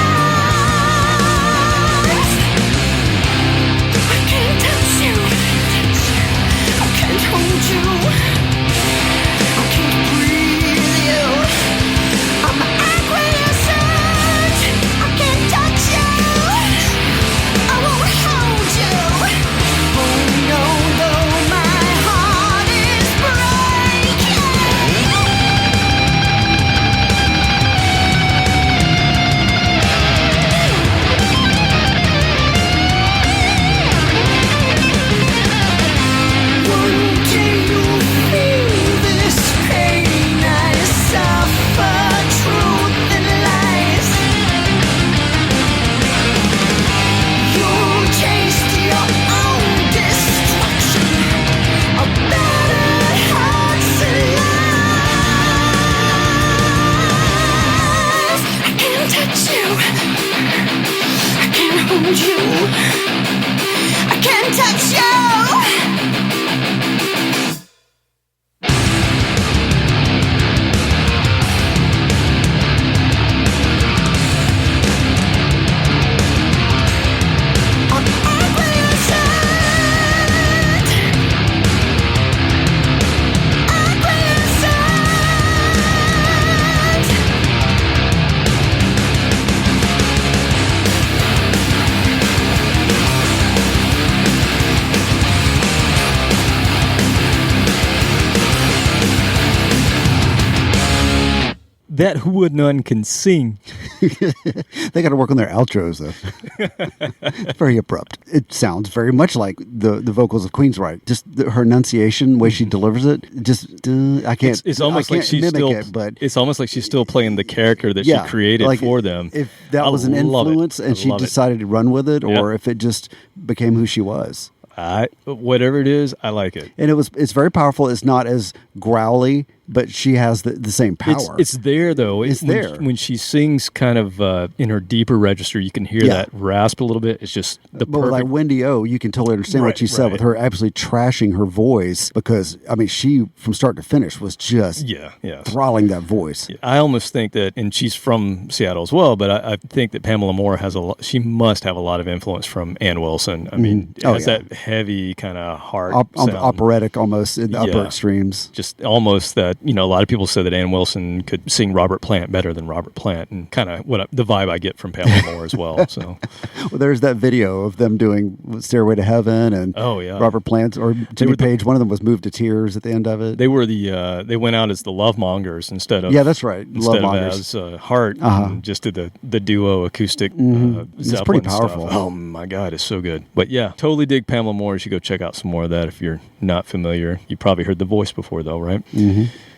that who none can sing. They got to work on their outros, though. It's very abrupt. It sounds very much like the vocals of Queensryche. Just her enunciation, the way she delivers it. Just I can't. It's almost like she's still. It's almost like she's still playing the character that she created like for them. If that was an influence and she decided to run with it, or if it just became who she was. Whatever it is, I like it. And it's very powerful. It's not as growly, but she has the same power. It's there, though. It's there. When she sings kind of in her deeper register, you can hear that rasp a little bit. It's just the But perfect... like Wendy O, you can totally understand what she said with her absolutely trashing her voice because, I mean, she, from start to finish, was just thralling that voice. Yeah. I almost think that, and she's from Seattle as well, but I think that Pamela Moore has she must have a lot of influence from Ann Wilson. I mean, it has that heavy kind of hard sound. Operatic almost in the upper extremes. Just almost that, a lot of people say that Ann Wilson could sing Robert Plant better than Robert Plant, and kind of the vibe I get from Pamela Moore as well. So, well, there's that video of them doing Stairway to Heaven and Robert Plant or Jimmy Page. One of them was moved to tears at the end of it. They were they went out as the Love Mongers instead of that's right, instead of as Heart, and just did the duo acoustic. It's pretty powerful. Stuff. Oh my God, it's so good. But yeah, totally dig Pamela Moore. You should go check out some more of that if you're not familiar. You probably heard the voice before though, right?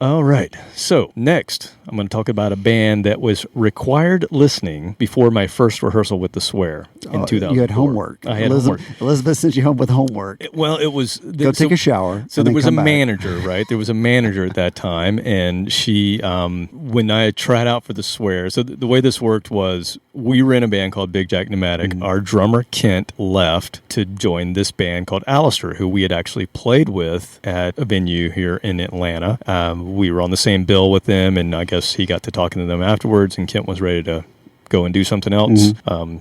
All right. So next, I'm going to talk about a band that was required listening before my first rehearsal with The Swear in 2004. You had homework. I had homework. Elizabeth sent you home with homework. It was... Go take a shower. So there was a manager, right? There was a manager at that time, and she, when I tried out for The Swear, so the way this worked was we were in a band called Big Jack Pneumatic. Our drummer, Kent, left to join this band called Alistair, who we had actually played with at a venue here in Atlanta. We were on the same bill with them, and I guess he got to talking to them afterwards, and Kent was ready to go and do something else.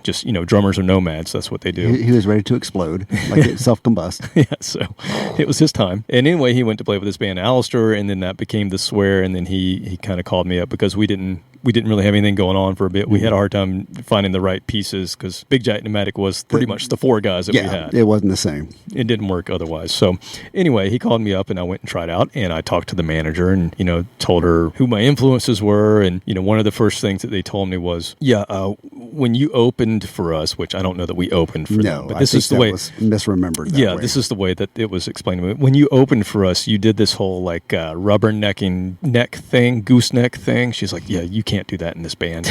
Just, drummers are nomads. That's what they do. He was ready to explode, like self-combust. Yeah, so it was his time. And anyway, he went to play with this band, Alistair, and then that became The Swear, and then he kind of called me up because we didn't really have anything going on for a bit. We had a hard time finding the right pieces because Big Jack Pneumatic was pretty much the four guys that we had. It wasn't the same. It didn't work otherwise. So anyway, he called me up and I went and tried out, and I talked to the manager and, told her who my influences were. And, one of the first things that they told me was, when you opened for us, which I don't know that we opened for them, but this is the way was misremembered. This is the way that it was explained to me. When you opened for us, you did this whole rubber neck thing, gooseneck thing. She's like, yeah, you can't do that in this band.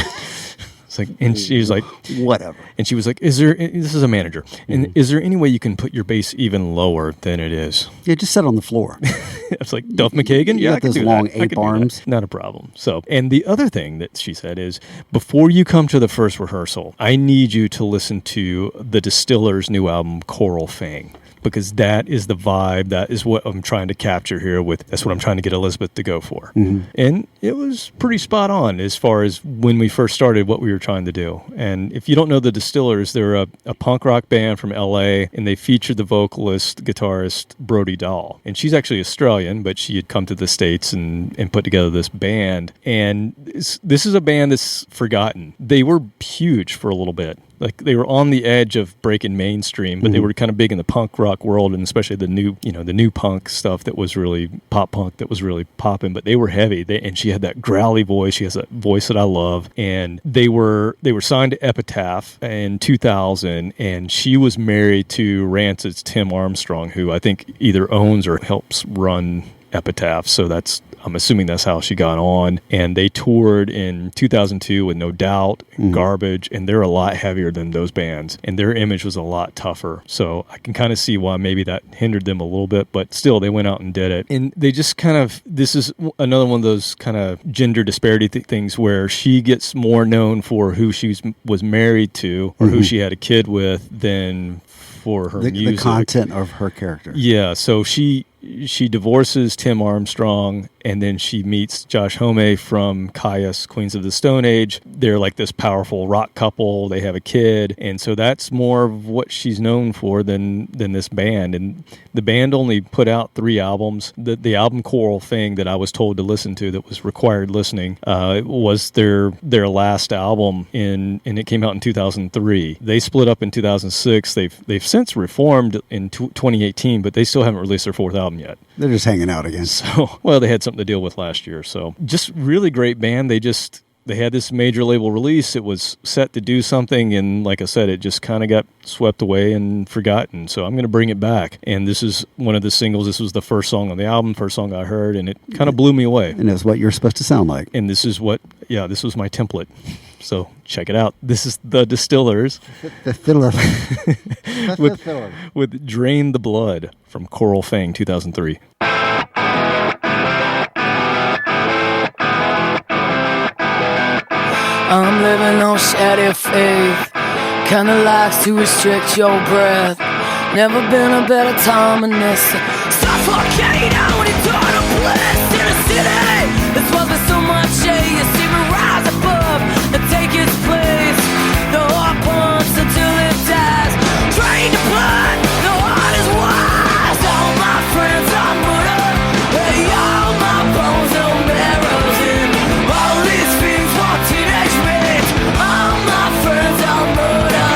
It's like, and she was like, whatever. And she was like, this is a manager, and is there any way you can put your bass even lower than it is? Yeah, just sit on the floor. It's like Duff McKagan. You got those long ape arms. Not a problem. So, and the other thing that she said is, before you come to the first rehearsal, I need you to listen to the Distillers' new album, Coral Fang. Because that is the vibe. That is what I'm trying to capture here that's what I'm trying to get Elizabeth to go for. And it was pretty spot on as far as when we first started what we were trying to do. And if you don't know the Distillers, they're a punk rock band from LA, and they featured the vocalist, guitarist Brody Dahl. And she's actually Australian, but she had come to the States and put together this band. And this is a band that's forgotten. They were huge for a little bit. Like they were on the edge of breaking mainstream, but they were kind of big in the punk rock world, and especially the new punk stuff that was really pop punk that was really popping. But they were heavy, and she had that growly voice. She has that voice that I love, and they were signed to Epitaph in 2000, and she was married to Rancid's Tim Armstrong, who I think either owns or helps run Epitaph. So I'm assuming that's how she got on. And they toured in 2002 with No Doubt, Garbage, and they're a lot heavier than those bands. And their image was a lot tougher. So I can kind of see why maybe that hindered them a little bit, but still they went out and did it. And they just this is another one of those kind of gender disparity things where she gets more known for who she was married to or who she had a kid with than for her music. The content of her character. Yeah, so she divorces Tim Armstrong, and then she meets Josh Homme from Caius, Queens of the Stone Age. They're like this powerful rock couple. They have a kid, and so that's more of what she's known for than this band. And the band only put out 3 albums. The album Coral Thing that I was told to listen to, that was required listening, was their last album, and it came out in 2003. They split up in 2006. They've since reformed in 2018, but they still haven't released their 4th album yet. They're just hanging out again. So, well, they had something something to deal with last year. So just really great band. They had this major label release. It was set to do something, and like I said, it just kind of got swept away and forgotten. So I'm going to bring it back. And this is one of the singles. This was the first song on the album, first song I heard, and it kind of blew me away. And it's what you're supposed to sound like. And this was my template. So check it out. This is the Distillers. The Fiddler. with Drain the Blood from Coral Fang 2003. I'm living on shady faith, kinda likes to restrict your breath. Never been a better time in this suffocating out eternal bliss in a city that's worth so much air. You see me rise above and take its place. The heart pumps until it dies. Drain the blood, the heart is wise. All my friends are murdered. Hey, all my bones no marrows in. All these things want teenage rage. All my friends are murdered.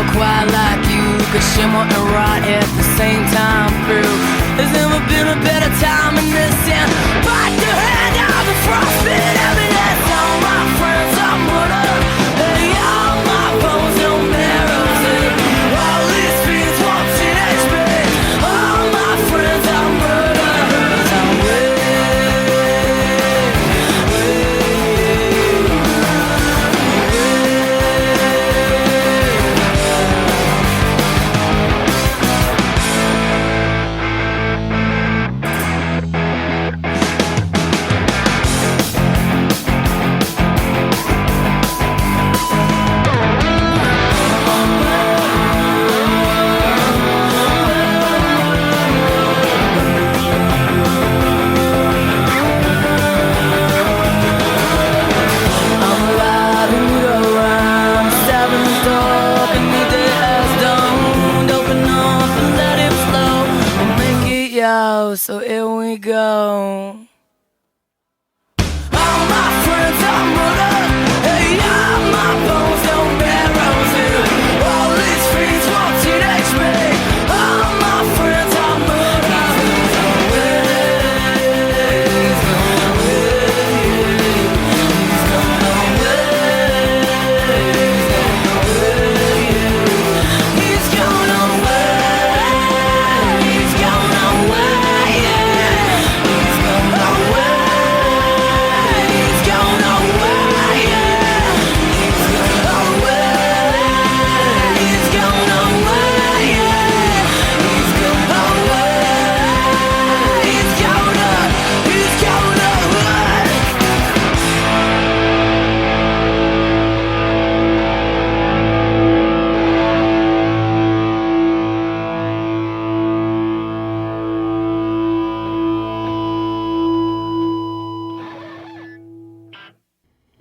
Quite like you, could shimmer and rot at the same time through. There's never been a better time in this end. Bite the hand out the frostbit evidence. All my friends are murdered. Hey, all my bones no marrows in. All these fiends want teenage rage. All my friends are murdered. So here we go. All my friends are murdered. Hey, all my bones no marrows in. All these fiends want teenage me. All my friends are murdered. He's gone away. He's gone away. He's gone away. He's gone away.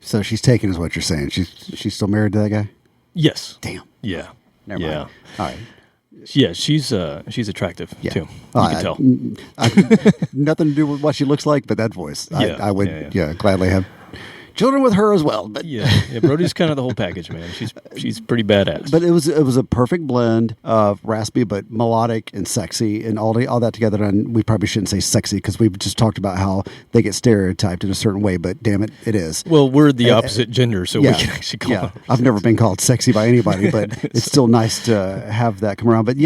So she's taken, is what you're saying. She's still married to that guy? Yes. Damn. Yeah. Never mind. All right. Yeah, she's attractive too. You can tell. Nothing to do with what she looks like, but that voice. I would gladly have children with her as well. But yeah, Brody's kind of the whole package, man. She's pretty badass. But it was a perfect blend of raspy but melodic and sexy and all that together. And we probably shouldn't say sexy because we've just talked about how they get stereotyped in a certain way. But damn it, it is. Well, we're the opposite gender, so we can actually call it. I've never been called sexy by anybody, but it's still nice to have that come around. But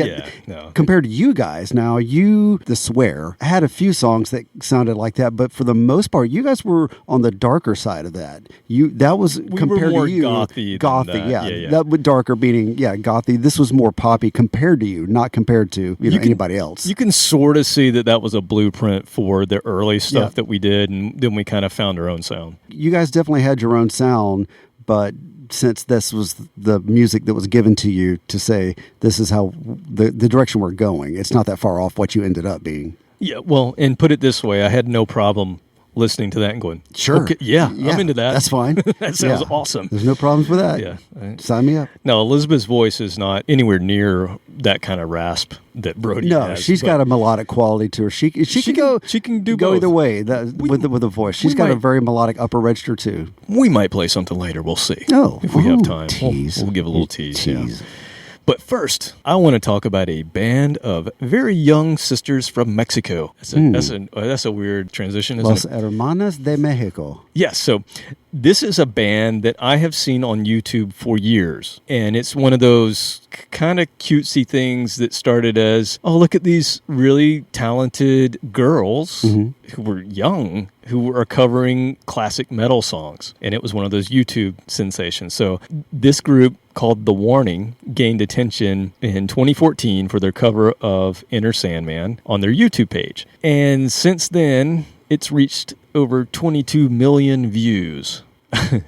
compared to you guys, now The Swear had a few songs that sounded like that, but for the most part, you guys were on the darker side of that. That was compared more to you, gothy. That would darker meaning, gothy. This was more poppy compared to you, not compared to anybody else. You can sort of see that was a blueprint for the early stuff that we did, and then we kind of found our own sound. You guys definitely had your own sound, but since this was the music that was given to you to say this is how the direction we're going, it's not that far off what you ended up being. Yeah, well, and put it this way, I had no problem listening to that and going, Sure. okay, yeah, I'm into that. That's fine. That sounds awesome. There's no problems with that. Yeah. Sign me up. Now, Elizabeth's voice is not anywhere near that kind of rasp that Brody has. She's got a melodic quality to her. She can go both. either way with a voice. She's got a very melodic upper register too. We might play something later. We'll see. If we have time. We'll give a little tease. Yeah. But first, I want to talk about a band of very young sisters from Mexico. That's a weird transition, isn't Las it? Hermanas de Mexico. Yes, so this is a band that I have seen on YouTube for years, and it's one of those kind of cutesy things that started as, oh, look at these really talented girls who were young, who are covering classic metal songs, and it was one of those YouTube sensations. So this group called The Warning gained attention in 2014 for their cover of Enter Sandman on their YouTube page, and since then it's reached over 22 million views.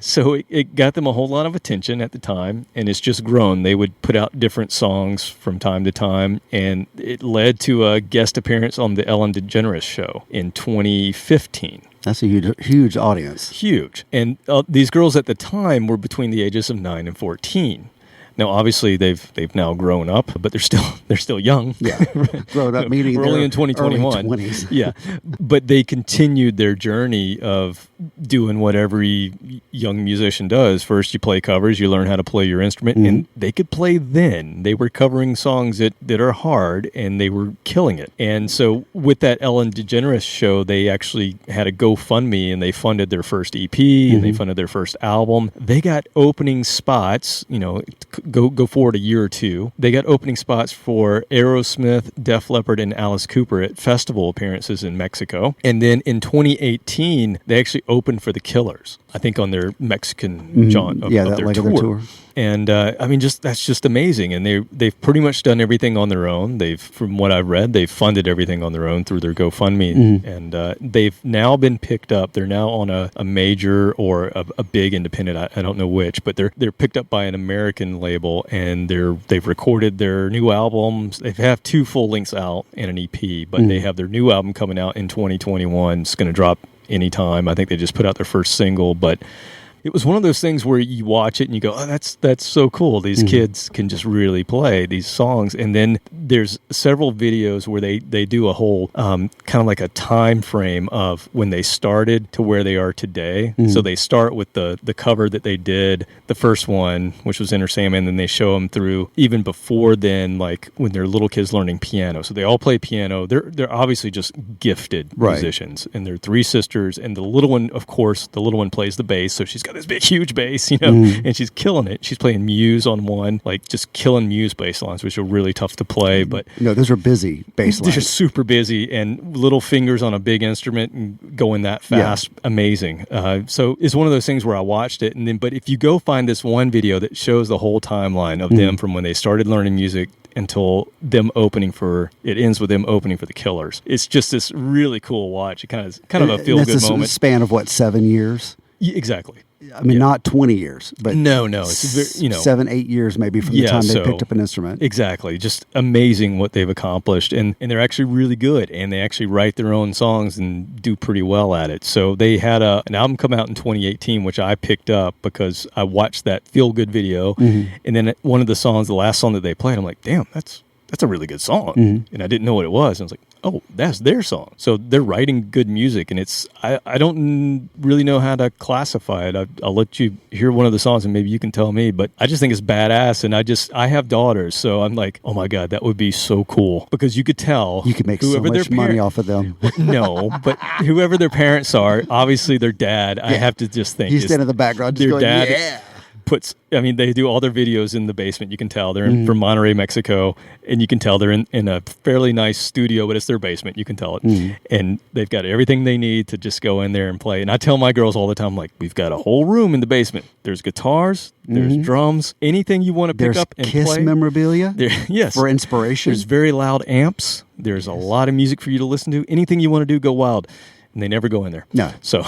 So it got them a whole lot of attention at the time, and it's just grown. They would put out different songs from time to time, and it led to a guest appearance on the Ellen DeGeneres show in 2015. That's a huge audience. Huge. And these girls at the time were between the ages of 9 and 14. Now, obviously, they've now grown up, but they're still young. Yeah, grown up. Meaning we're only in 2021. Early 20s. Yeah, but they continued their journey of doing what every young musician does. First, you play covers, you learn how to play your instrument, and they could play then. They were covering songs that are hard, and they were killing it. And so, with that Ellen DeGeneres show, they actually had a GoFundMe, and they funded their first EP, and they funded their first album. They got opening spots, go forward a year or two. They got opening spots for Aerosmith, Def Leppard, and Alice Cooper at festival appearances in Mexico. And then in 2018, they actually opened for the Killers, I think on their Mexican jaunt of their tour. And that's just amazing. And they've pretty much done everything on their own. From what I've read, they've funded everything on their own through their GoFundMe. And they've now been picked up. They're now on a major or a big independent. I don't know which, but they're picked up by an American label, and they've recorded their new albums. They have 2 full lengths out and an EP, but they have their new album coming out in 2021. It's going to drop anytime. I think they just put out their first single, but it was one of those things where you watch it and you go, oh, that's so cool. These kids can just really play these songs. And then there's several videos where they do a whole kind of like a time frame of when they started to where they are today. So they start with the cover that they did, the first one, which was Enter Sandman, and then they show them through even before then, like when they're little kids learning piano. So they all play piano. They're obviously just gifted musicians. And they're 3 sisters. And the little one, of course, plays the bass. So she's got this big, huge bass, and she's killing it. She's playing Muse on one, like just killing Muse bass lines, which are really tough to play. But those are busy bass lines. They're super busy, and little fingers on a big instrument and going that fast, amazing. So it's one of those things where I watched it, but if you go find this one video that shows the whole timeline of them from when they started learning music until them opening it ends with them opening for the Killers. It's just this really cool watch. It kind of a feel good moment. Span of 7 years? Exactly. I mean, not 20 years, but no, it's very, 7, 8 years maybe from the time they picked up an instrument. Exactly, just amazing what they've accomplished, and they're actually really good, and they actually write their own songs and do pretty well at it. So they had an album come out in 2018, which I picked up because I watched that feel good video, and then one of the songs, the last song that they played, I'm like, damn, that's a really good song, and I didn't know what it was. And I was like, oh, that's their song. So they're writing good music, and I don't really know how to classify it. I'll let you hear one of the songs, and maybe you can tell me, but I just think it's badass, and I have daughters, so I'm like, oh my God, that would be so cool, because you could tell. You could make so much money off of them. No, but whoever their parents are, obviously their dad, I have to just think. You stand in the background just their going, dad yeah. They do all their videos in the basement. You can tell they're from Monterrey, Mexico, and you can tell they're in a fairly nice studio, but it's their basement. You can tell it. And they've got everything they need to just go in there and play. And I tell my girls all the time, like, we've got a whole room in the basement. There's guitars, there's drums, anything you want to pick up and Kiss play. memorabilia yes. For inspiration. There's very loud amps. There's a lot of music for you to listen to. Anything you want to do, go wild. and they never go in there. No. So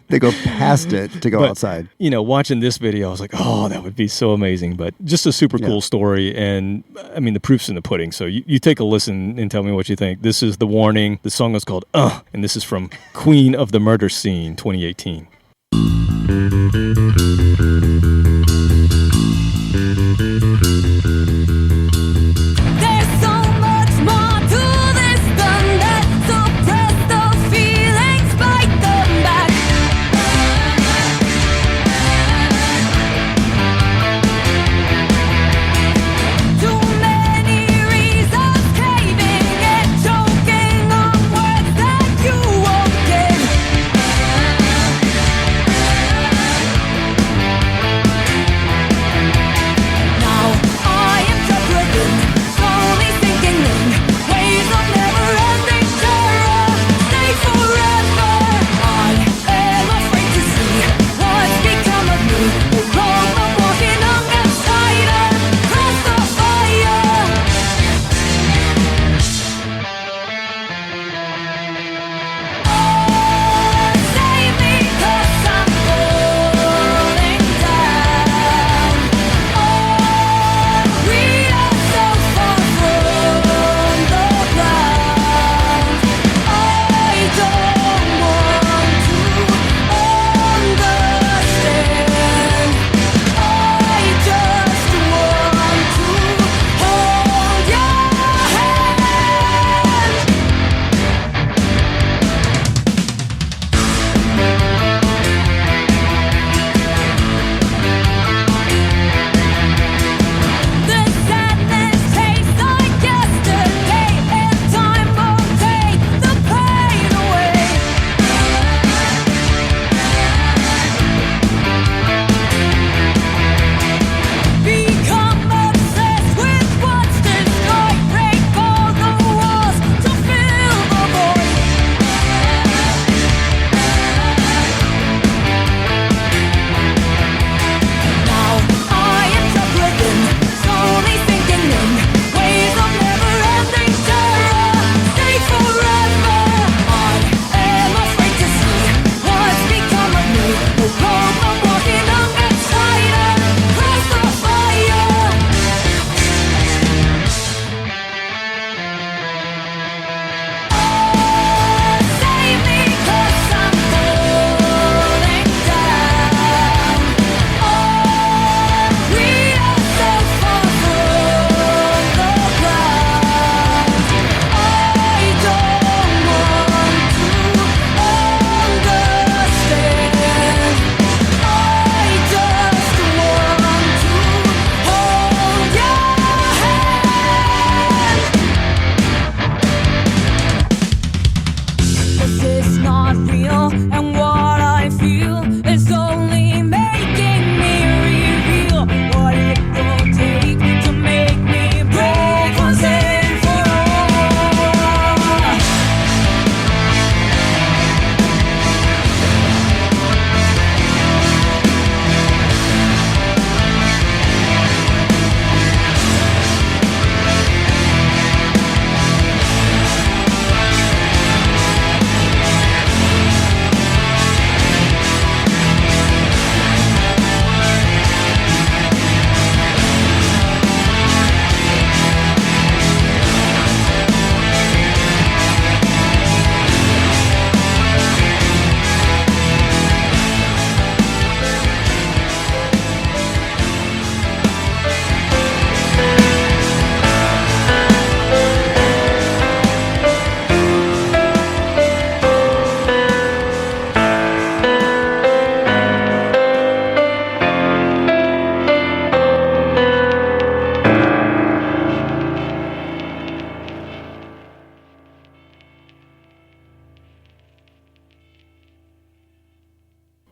they go past it to go outside. Watching this video, I was like, oh, that would be so amazing. But just a super cool story. And I mean, the proof's in the pudding. So you take a listen and tell me what you think. This is The Warning. The song is called and this is from Queen of the Murder Scene 2018.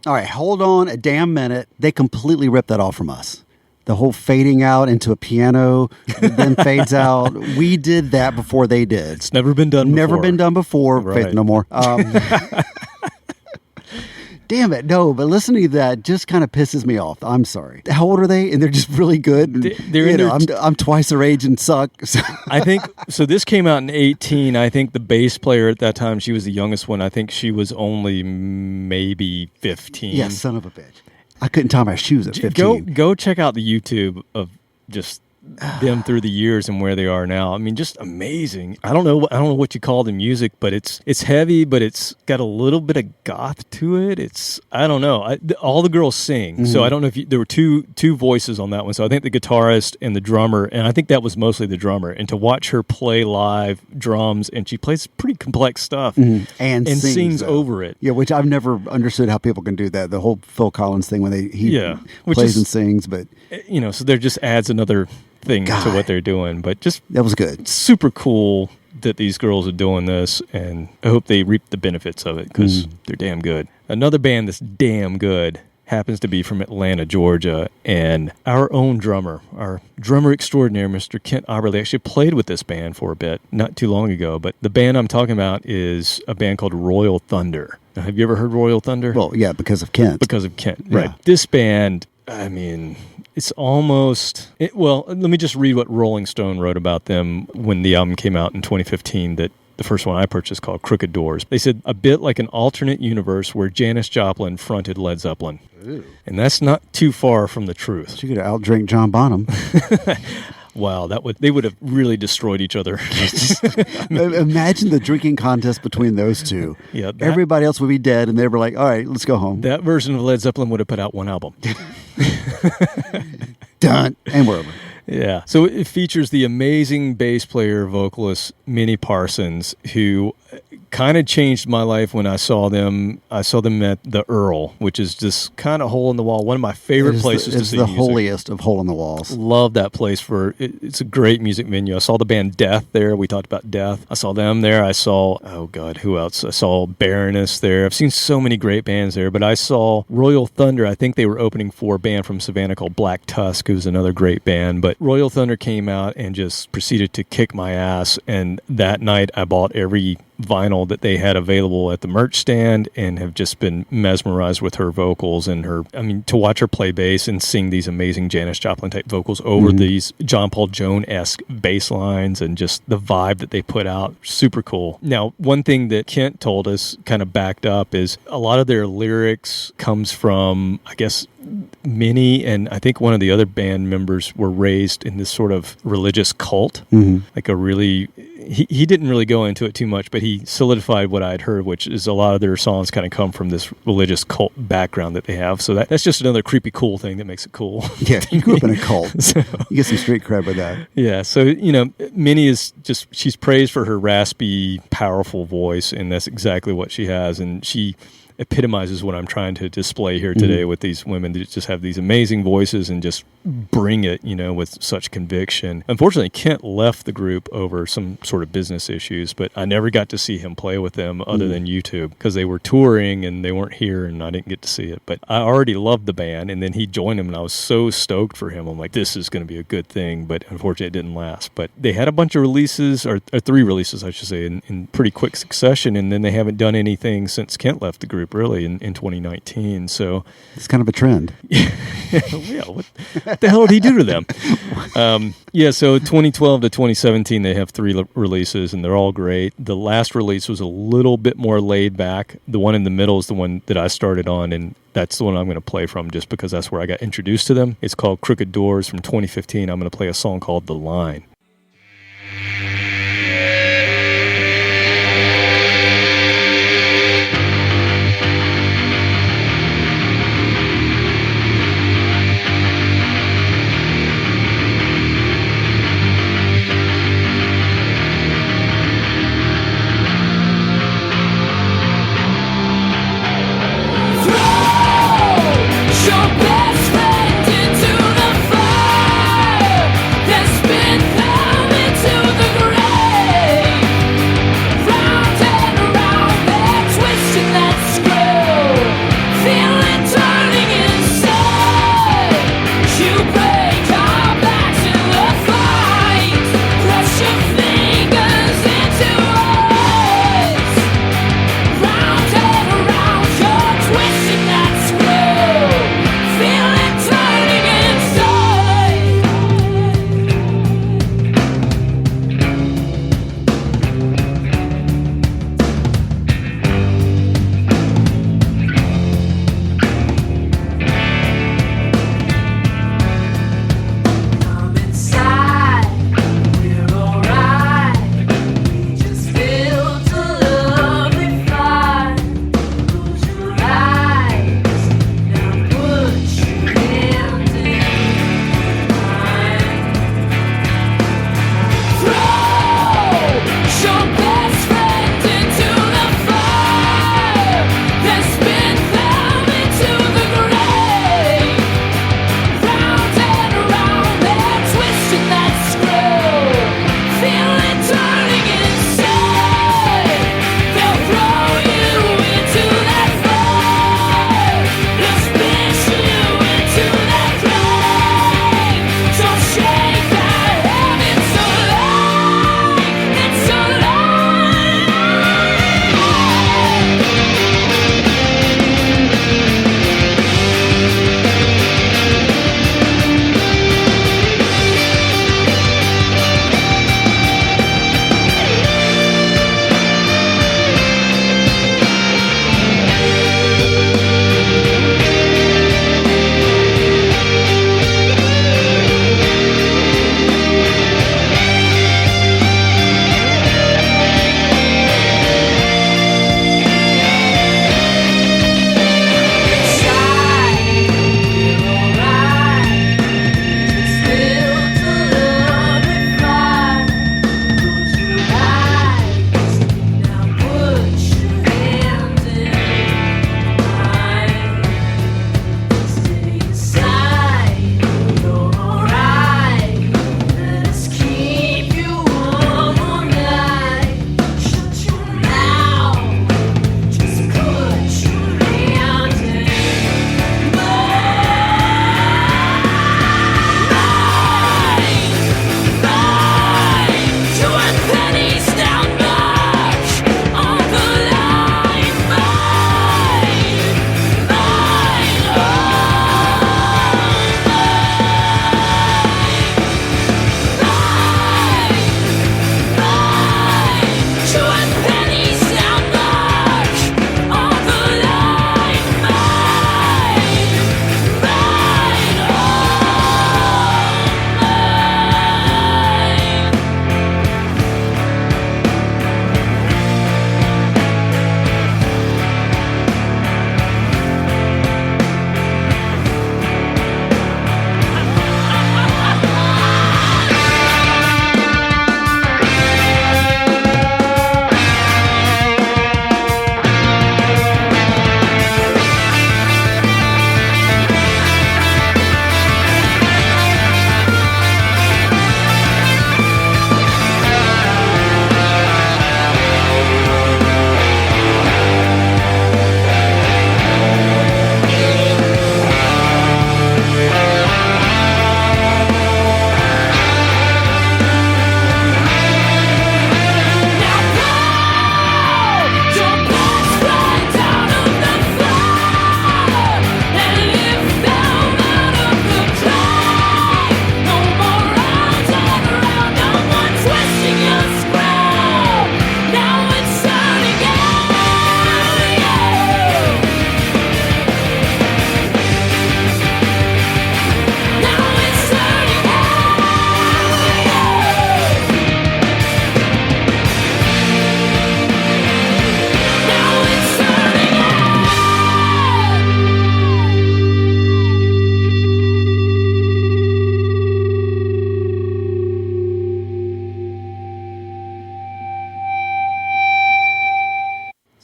All right, hold on a damn minute. They completely ripped that off from us. The whole fading out into a piano, then fades out. We did that before they did. It's never been done before. Never been done before. Right. Faith no more. Damn it, no, but listening to that just kind of pisses me off. I'm sorry. How old are they? And they're just really good. And, I'm twice their age and suck. So. I think, so this came out in 18. I think the bass player at that time, she was the youngest one. I think she was only maybe 15. Yeah, son of a bitch. I couldn't tie my shoes at 15. Go check out the YouTube of just them through the years and where they are now. I mean, just amazing. I don't know what you call the music, but it's heavy, but it's got a little bit of goth to it. I don't know. All the girls sing, so I don't know if there were two voices on that one. So I think the guitarist and the drummer, and I think that was mostly the drummer. And to watch her play live drums, and she plays pretty complex stuff and sings over it. Yeah, which I've never understood how people can do that. The whole Phil Collins thing when he plays and sings, but so there just adds another thing to what they're doing, but just that was good. Super cool that these girls are doing this, and I hope they reap the benefits of it because they're damn good. Another band that's damn good happens to be from Atlanta, Georgia, and our own drummer extraordinaire, Mr. Kent Oberle, actually played with this band for a bit not too long ago. But the band I'm talking about is a band called Royal Thunder. Now, have you ever heard Royal Thunder? Well, yeah, because of Kent. Right. This band, I mean, it's almost... let me just read what Rolling Stone wrote about them when the album came out in 2015, that the first one I purchased, called Crooked Doors. They said, a bit like an alternate universe where Janis Joplin fronted Led Zeppelin. Ooh. And that's not too far from the truth. She could outdrink John Bonham. Wow, they would have really destroyed each other. Imagine the drinking contest between those two. Yeah, everybody else would be dead, and they were like, all right, let's go home. That version of Led Zeppelin would have put out one album. Done. And we're over. Yeah. So it features the amazing bass player, vocalist, Minnie Parsons, who kind of changed my life when I saw them. I saw them at the Earl, which is just kind of hole in the wall. One of my favorite places to see music. It's the holiest of hole in the walls. Love that place it's a great music venue. I saw the band Death there. We talked about Death. I saw them there. I saw, oh God, who else? I saw Baroness there. I've seen so many great bands there, but I saw Royal Thunder. I think they were opening for a band from Savannah called Black Tusk, who's another great band. But Royal Thunder came out and just proceeded to kick my ass. And that night I bought every vinyl that they had available at the merch stand and have just been mesmerized with her vocals and to watch her play bass and sing these amazing Janis Joplin type vocals over these John Paul Jones-esque bass lines, and just the vibe that they put out. Super cool. Now, one thing that Kent told us kind of backed up is a lot of their lyrics comes from, I guess, Minnie and I think one of the other band members were raised in this sort of religious cult, like a really... He didn't really go into it too much, but he solidified what I had heard, which is a lot of their songs kind of come from this religious cult background that they have. So that's just another creepy cool thing that makes it cool. Yeah, you grew up in a cult. So, you get some street cred with that. Yeah, so, Minnie is she's praised for her raspy, powerful voice, and that's exactly what she has. And she epitomizes what I'm trying to display here today with these women that just have these amazing voices and just bring it, with such conviction. Unfortunately, Kent left the group over some sort of business issues, but I never got to see him play with them other than YouTube because they were touring and they weren't here and I didn't get to see it. But I already loved the band, and then he joined them and I was so stoked for him. I'm like, this is going to be a good thing, but unfortunately it didn't last. But they had a bunch of releases, or 3 releases, I should say, in pretty quick succession, and then they haven't done anything since Kent left the group, really, in 2019. So it's kind of a trend. Yeah, what the hell did he do to them? So 2012 to 2017, they have 3 releases, and they're all great. The last release was a little bit more laid back. The one in the middle is the one that I started on, and that's the one I'm going to play from just because that's where I got introduced to them. It's called Crooked Doors from 2015. I'm going to play a song called The Line. Your best friend into the fire. There's been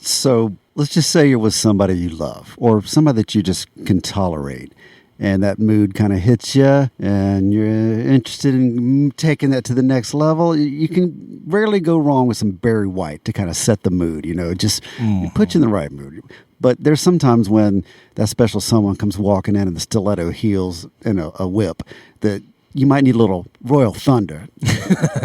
So let's just say you're with somebody you love or somebody that you just can tolerate. And that mood kind of hits you and you're interested in taking that to the next level. You can rarely go wrong with some Barry White to kind of set the mood, just put you in the right mood. But there's sometimes when that special someone comes walking in the stiletto heels and a whip that you might need a little Royal Thunder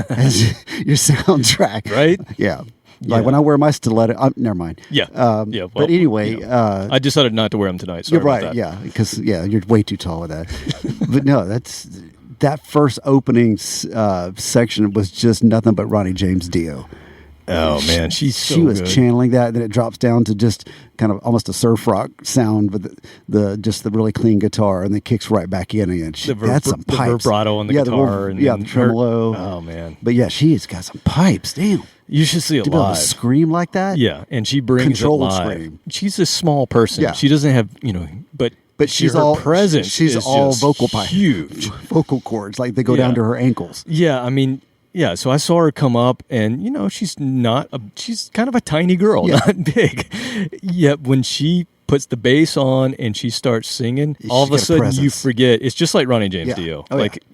as your soundtrack. Right? Yeah. Like when I wear my stiletto, never mind. Yeah. Well, but anyway. I decided not to wear them tonight. Sorry you're right. About that. Yeah. Because, you're way too tall with that. But no, that first opening section was just nothing but Ronnie James Dio. Oh, man. She was good. channeling that. Then it drops down to just kind of almost a surf rock sound with the really clean guitar, and then kicks right back in again. That's some pipes. The vibrato on the guitar. The tremolo. Oh, man. But yeah, she's got some pipes. Damn. You should see it to be able live. to scream like that? Yeah, and she brings Controlled it live. scream. She's a small person. Yeah. She doesn't have, but she's her all presence. She's is all just vocal pipe, huge vocal cords, like they go down to her ankles. Yeah, I mean, yeah. So I saw her come up, and she's she's kind of a tiny girl, not big. Yet when she puts the bass on and she starts singing, all of a sudden you forget. It's just like Ronnie James Dio.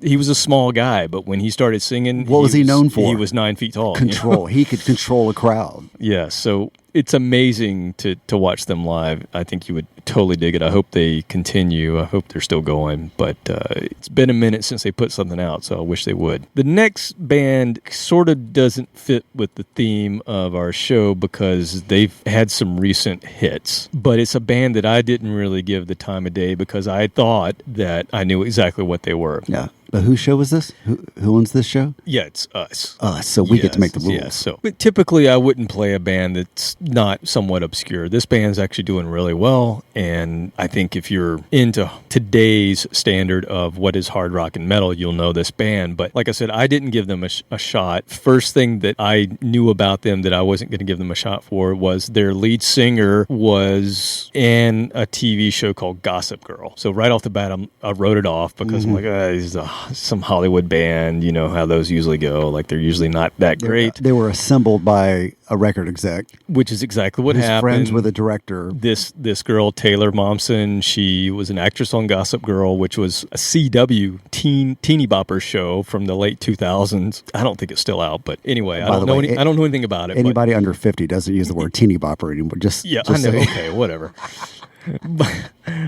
He was a small guy, but when he started singing, what was he known for? He was 9 feet tall. Control. He could control a crowd. Yeah. So it's amazing to watch them live. I think you would totally dig it. I hope they continue. I hope they're still going. But it's been a minute since they put something out, so I wish they would. The next band sort of doesn't fit with the theme of our show because they've had some recent hits. But it's a band that I didn't really give the time of day because I thought that I knew exactly what they were. Yeah. But whose show was this? Who owns this show? Yeah, it's us. So we get to make the rules. Yeah, so but typically I wouldn't play a band that's not somewhat obscure. This band's actually doing really well, and I think if you're into today's standard of what is hard rock and metal, you'll know this band. But like I said, I didn't give them a shot. First thing that I knew about them that I wasn't going to give them a shot for was their lead singer was in a TV show called Gossip Girl. So right off the bat, I wrote it off because I'm like, he's some Hollywood band, you know how those usually go. Like they're usually not that great. They were assembled by a record exec, which is exactly what happened. Friends with a director. This girl Taylor Momsen, she was an actress on Gossip Girl, which was a CW teeny bopper show from the late 2000s. I don't think it's still out, but anyway, I don't know anything about it. Anybody under 50 doesn't use the word teeny bopper anymore. Just I know. Okay, whatever.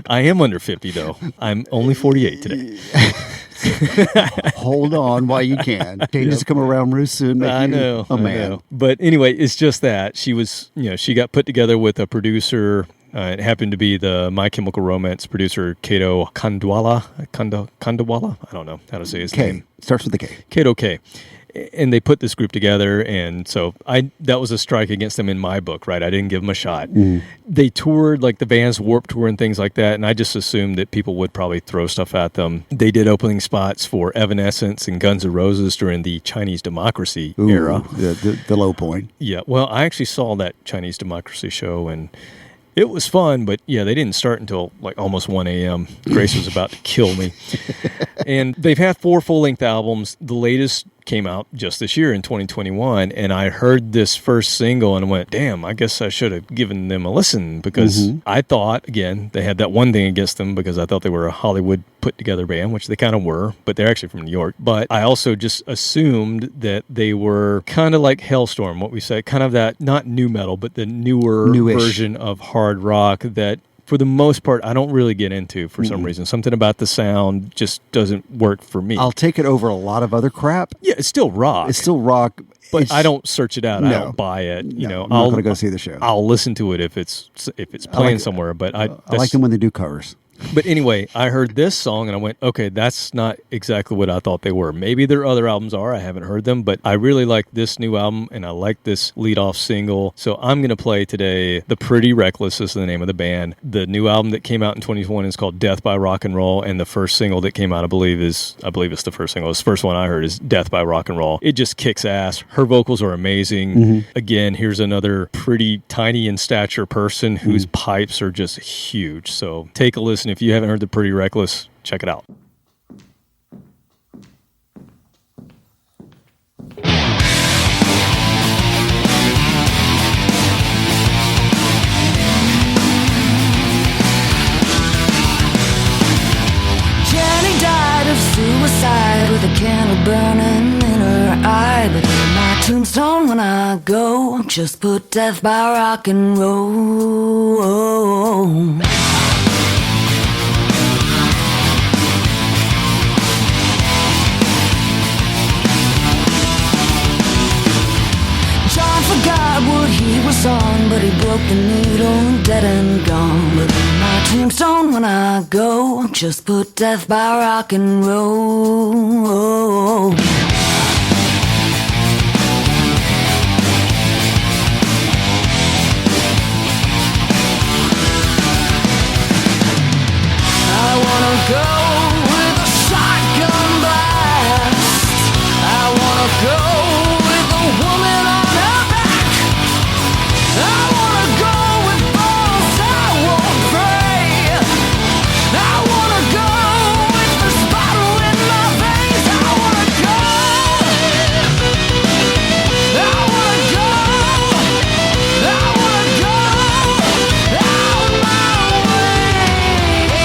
I am under 50 though. I'm only 48 today. Hold on while you can. Changes come around real soon. I know. Man. But anyway, it's just that she was, she got put together with a producer. It happened to be the My Chemical Romance producer, Kato Kandwala. Kandawala? I don't know how to say his name. Starts with the K. Kato K. And they put this group together, and so that was a strike against them in my book, right? I didn't give them a shot. They toured, like the Vans Warped Tour and things like that, and I just assumed that people would probably throw stuff at them. They did opening spots for Evanescence and Guns N' Roses during the Chinese Democracy era. The low point. Yeah, well, I actually saw that Chinese Democracy show, and it was fun, but yeah, they didn't start until like almost 1 a.m. Grace was about to kill me. And they've had 4 full-length albums. The latest came out just this year in 2021, and I heard this first single and went, damn, I guess I should have given them a listen because I thought, again, they had that one thing against them because I thought they were a Hollywood put-together band, which they kind of were, but they're actually from New York. But I also just assumed that they were kind of like Hellstorm, what we say, kind of that, not new metal, but the newish version of hard rock that for the most part, I don't really get into for some reason. Something about the sound just doesn't work for me. I'll take it over a lot of other crap. Yeah, it's still rock. But I don't search it out. I don't buy it. I'm not going to go see the show. I'll listen to it if it's playing somewhere. But I like them when they do covers. But anyway, I heard this song and I went, okay, that's not exactly what I thought they were. Maybe their other albums are. I haven't heard them, but I really like this new album and I like this lead-off single. So I'm going to play today The Pretty Reckless is the name of the band. The new album that came out in 2021 is called Death by Rock and Roll, and the first single that came out, I believe it's the first single. The first one I heard is Death by Rock and Roll. It just kicks ass. Her vocals are amazing. Again, here's another pretty tiny in stature person whose pipes are just huge. So take a listen. If you haven't heard The Pretty Reckless, check it out. and a burning in her eye. But in my tombstone when I go, just put death by rock and roll. Forgot what he was on, but he broke the needle, dead and gone. But in my tombstone when I go, just put death by rock and roll. I wanna go with a shotgun blast. I wanna go with a woman on her back. I wanna go with balls I won't pray. I wanna go with this bottle in my veins. I wanna go. I wanna go. I wanna go out my way.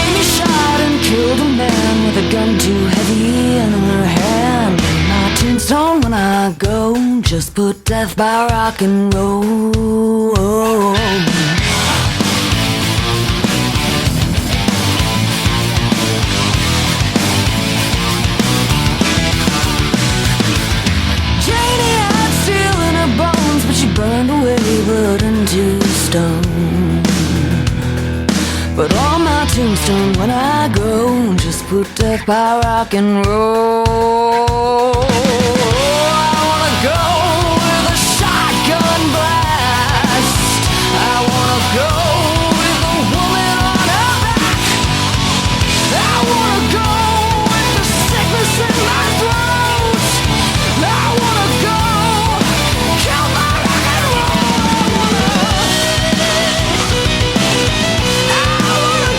Amy shot and killed a man with a gun too heavy in her hand. In my tombstone when I go, just put death by rock and roll. Janie had steel in her bones, but she burned away, but into stone. But on my tombstone when I go, just put death by rock and roll. I wanna go with a shotgun blast. I wanna go with a woman on her back. I wanna go with the sickness in my throat. I wanna go kill my rock and roll. I wanna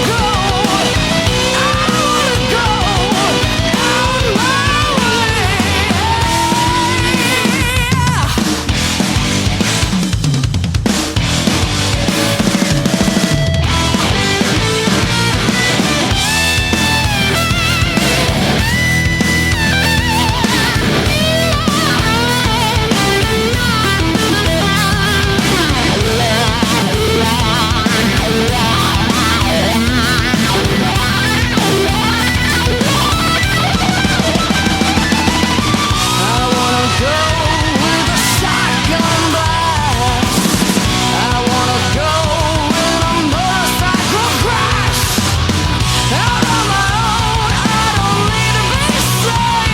go out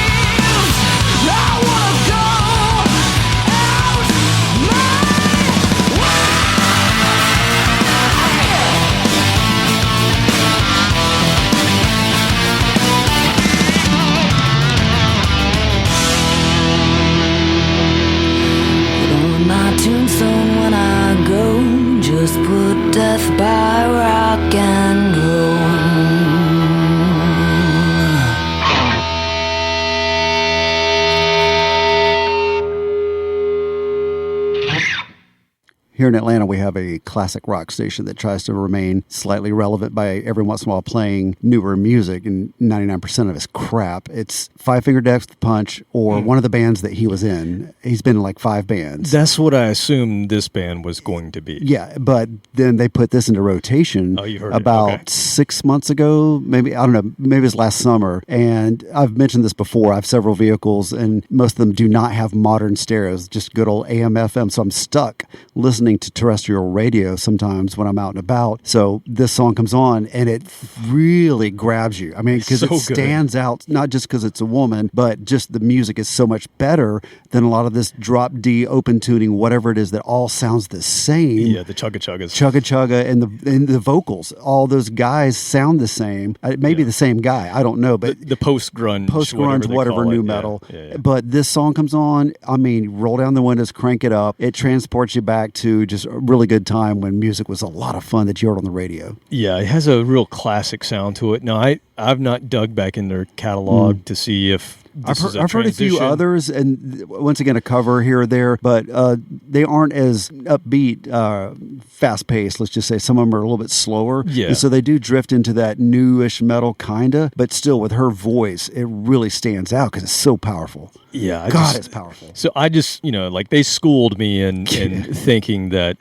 my way. Here in Atlanta, we have a classic rock station that tries to remain slightly relevant by every once in a while playing newer music, and 99% of it's crap. It's Five Finger Death Punch or one of the bands that he was in. He's been in like 5 bands. That's what I assumed this band was going to be. Yeah, but then they put this into rotation about 6 months ago, maybe, I don't know, maybe it was last summer. And I've mentioned this before. I have several vehicles, and most of them do not have modern stereos, just good old AM, FM. So I'm stuck listening to terrestrial radio sometimes when I'm out and about. So this song comes on, and it really grabs you. I mean, because it stands out, not just because it's a woman, but just the music is so much better than a lot of this drop D open tuning, whatever it is, that all sounds the same. Yeah, the chugga-chuggas. Chugga-chugga, and the vocals, all those guys sound the same. It may be the same guy, I don't know, but the post-grunge, whatever new metal. Yeah. But this song comes on, I mean, roll down the windows, crank it up. It transports you back to just a really good time when music was a lot of fun that you heard on the radio. Yeah, it has a real classic sound to it. Now, I've not dug back in their catalog to see if this is a I've heard a few transition. others, and once again, a cover here or there, but they aren't as upbeat, fast-paced, let's just say. Some of them are a little bit slower. Yeah. And so they do drift into that newish metal, kind of, but still with her voice, it really stands out because it's so powerful. Yeah, It's powerful. So I just, like they schooled me in thinking that,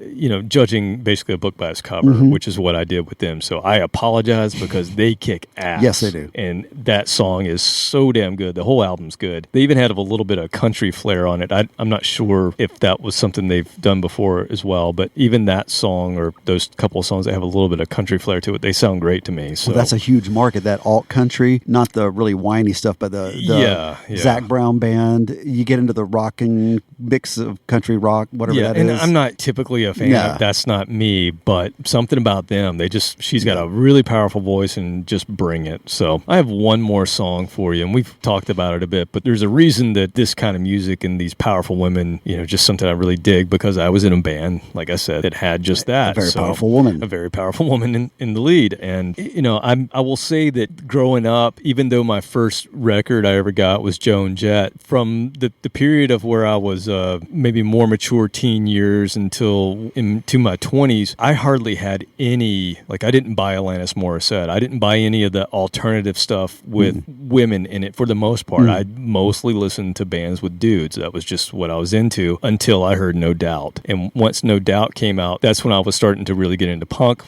judging basically a book by its cover, which is what I did with them. So I apologize because they kick ass. Yes, they do. And that song is so damn good. The whole album's good. They even had a little bit of country flair on it. I'm not sure if that was something they've done before as well, but even that song or those couple of songs that have a little bit of country flair to it, they sound great to me. So Well, that's a huge market, that alt country, not the really whiny stuff, but the Zach Brown band. You get into the rocking mix of country rock, whatever that is. And I'm not typically a fan of That's Not Me, but something about them, she's got a really powerful voice and just bring it. So I have one more song for you, and we've talked about it a bit, but there's a reason that this kind of music and these powerful women, just something I really dig, because I was in a band, like I said, that had just that. A very powerful woman. A very powerful woman in the lead. And, I will say that growing up, even though my first record I ever got was Joan Jett, from the period of where I was maybe more mature teen years until into my 20s, I hardly had any, I didn't buy Alanis Morissette. I didn't buy any of the alternative stuff with women in it for the most part. I mostly listened to bands with dudes. That was just what I was into until I heard No Doubt. And once No Doubt came out, that's when I was starting to really get into punk.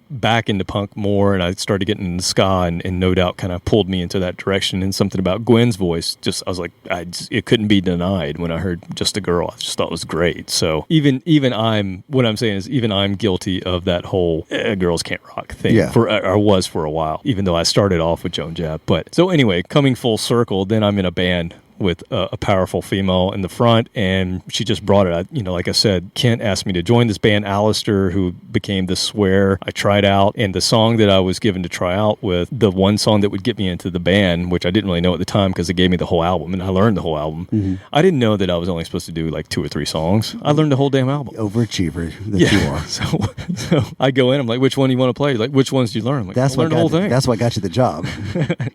Back into punk more, and I started getting into ska, and No Doubt kind of pulled me into that direction. And something about Gwen's voice, I was like, it couldn't be denied when I heard Just a Girl. I just thought it was great. So even I'm guilty of that whole girls can't rock thing. I was for a while, even though I started off with Joan Jett. But so anyway, coming full circle, then I'm in a band with a powerful female in the front, and she just brought it. Like I said, Kent asked me to join this band, Alistair, who became The Swear. I tried out, and the song that I was given to try out with, the one song that would get me into the band, which I didn't really know at the time because they gave me the whole album, and I learned the whole album. I didn't know that I was only supposed to do 2 or 3 songs. I learned the whole damn album. Overachiever that you are. So I go in, I'm like, which one do you want to play? He's like, which ones do you learn? I'm like, That's I learned the whole thing. That's what got you the job.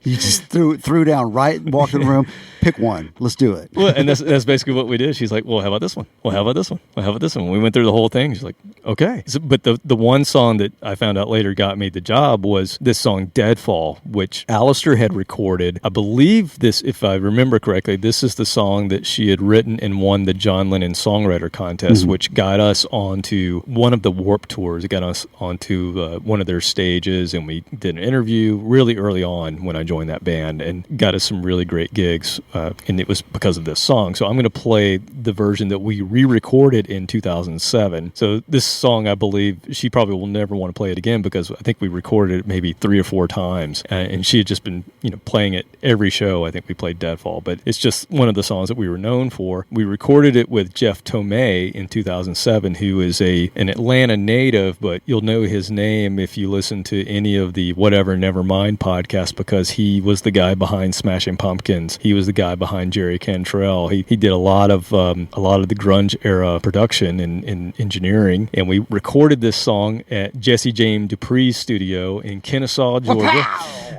You just threw down right, walked in the room, pick one. Let's do it. Well, and that's basically what we did. She's like, well, how about this one? Well, how about this one? Well, how about this one? We went through the whole thing. She's like, okay. But the one song that I found out later got me the job was this song, Deadfall, which Alistair had recorded. I believe this, if I remember correctly, this is the song that she had written and won the John Lennon Songwriter Contest, which got us onto one of the Warped Tours. It got us onto one of their stages, and we did an interview really early on when I joined that band, and got us some really great gigs. And it was because of this song. So I'm going to play the version that we re-recorded in 2007. So this song, I believe, she probably will never want to play it again because I think we recorded it maybe 3 or 4 times. And she had just been, playing it every show. I think we played Deadfall, but it's just one of the songs that we were known for. We recorded it with Jeff Tomei in 2007, who is an Atlanta native, but you'll know his name if you listen to any of the Whatever Nevermind podcast, because he was the guy behind Smashing Pumpkins. He was the guy behind Jerry Cantrell. He did a lot of the grunge era production and engineering, and we recorded this song at Jesse James Dupree's studio in Kennesaw, Georgia.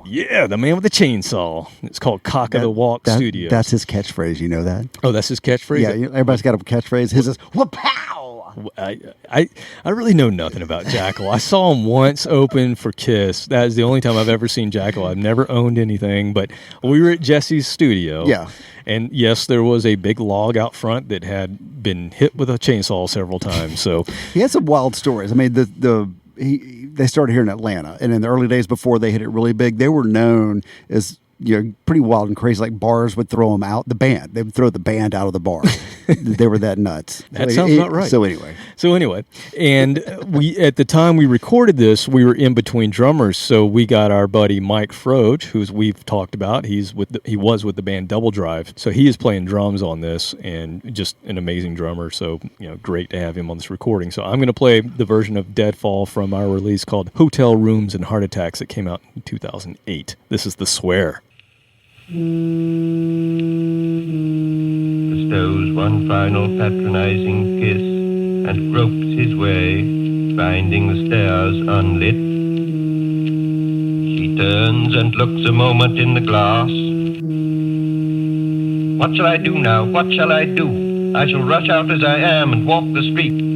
Yeah, the man with the chainsaw. It's called Cock of the Walk Studios. That's his catchphrase. You know that? Oh, that's his catchphrase? Yeah, everybody's got a catchphrase. His is "Wapow!" I really know nothing about Jackal. I saw him once open for Kiss. That is the only time I've ever seen Jackal. I've never owned anything, but we were at Jesse's studio. Yeah. And yes, there was a big log out front that had been hit with a chainsaw several times. So he had some wild stories. I mean, they started here in Atlanta, and in the early days before they hit it really big, they were known as pretty wild and crazy. Like bars would throw them out. They would throw the band out of the bar. They were that nuts. That sounds about right. So anyway, and we at the time we recorded this, we were in between drummers. So we got our buddy Mike Froge, who's we've talked about. He was with the band Double Drive. So he is playing drums on this, and just an amazing drummer. So great to have him on this recording. So I'm going to play the version of Deadfall from our release called Hotel Rooms and Heart Attacks that came out in 2008. This is The Swear. Bestows one final patronizing kiss and gropes his way, finding the stairs unlit. She turns and looks a moment in the glass. What shall I do now? What shall I do? I shall rush out as I am and walk the street.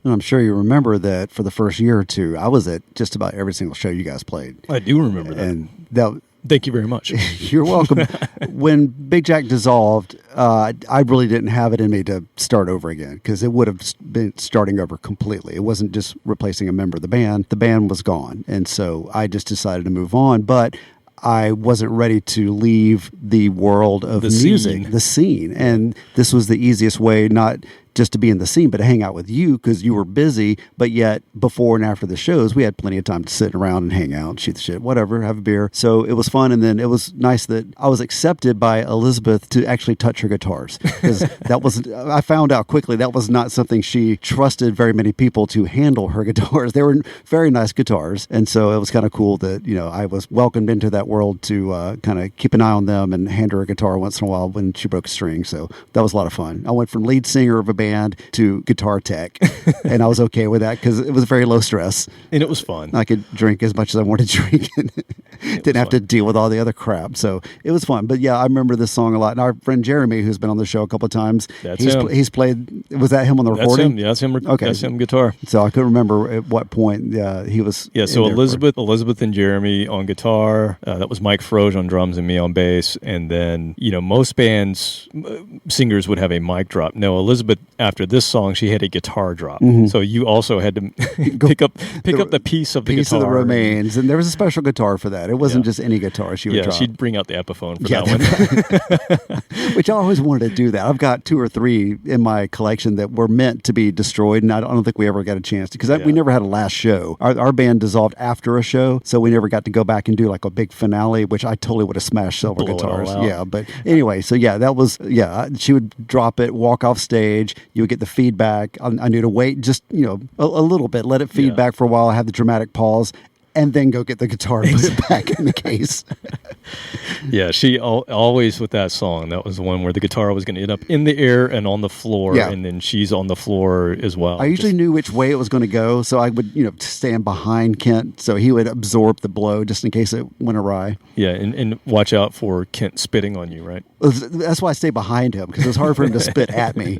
And I'm sure you remember that for the first year or two, I was at just about every single show you guys played. I do remember that. And that. Thank you very much. You're welcome. When Big Jack dissolved, I really didn't have it in me to start over again because it would have been starting over completely. It wasn't just replacing a member of the band. The band was gone. And so I just decided to move on. But I wasn't ready to leave the world of music, the scene. And this was the easiest way, not just to be in the scene, but to hang out with you because you were busy. But yet, before and after the shows, we had plenty of time to sit around and hang out, shoot the shit, whatever, have a beer. So it was fun. And then it was nice that I was accepted by Elizabeth to actually touch her guitars because that wasn't, I found out quickly that was not something she trusted very many people to handle her guitars. They were very nice guitars. And so it was kind of cool that, you know, I was welcomed into that world to kind of keep an eye on them and hand her a guitar once in a while when she broke a string. So that was a lot of fun. I went from lead singer of a band to guitar tech, and I was okay with that because it was very low stress. And it was fun. I could drink as much as I wanted to drink and didn't have to deal with all the other crap. So it was fun. But yeah, I remember this song a lot. And our friend Jeremy, who's been on the show a couple of times, he's played, was that him on the recording? Him. Yeah, that's him. Okay. That's him guitar. So I couldn't remember at what point he was. Yeah, so Elizabeth and Jeremy on guitar. That was Mike Froge on drums and me on bass. And then, you know, most bands, singers would have a mic drop. No, Elizabeth after this song, she had a guitar drop. Mm-hmm. So you also had to pick up the piece of the guitar. Of the remains. And there was a special guitar for that. It wasn't just any guitar she would drop. She'd bring out the Epiphone for that one. Which I always wanted to do that. I've got 2 or 3 in my collection that were meant to be destroyed, and I don't think we ever got a chance to, because we never had a last show. Our band dissolved after a show, so we never got to go back and do like a big finale, which I totally would have smashed silver guitars. Yeah, but anyway, so that was, she would drop it, walk off stage, you would get the feedback. I knew to wait just, a little bit, let it feedback for a while, have the dramatic pause, and then go get the guitar and put it back in the case. Yeah, she always with that song, that was the one where the guitar was going to end up in the air and on the floor, and then she's on the floor as well. I usually knew which way it was going to go, so I would, stand behind Kent so he would absorb the blow just in case it went awry. Yeah, and watch out for Kent spitting on you, right? That's why I stay behind him, because it was hard for him to spit at me.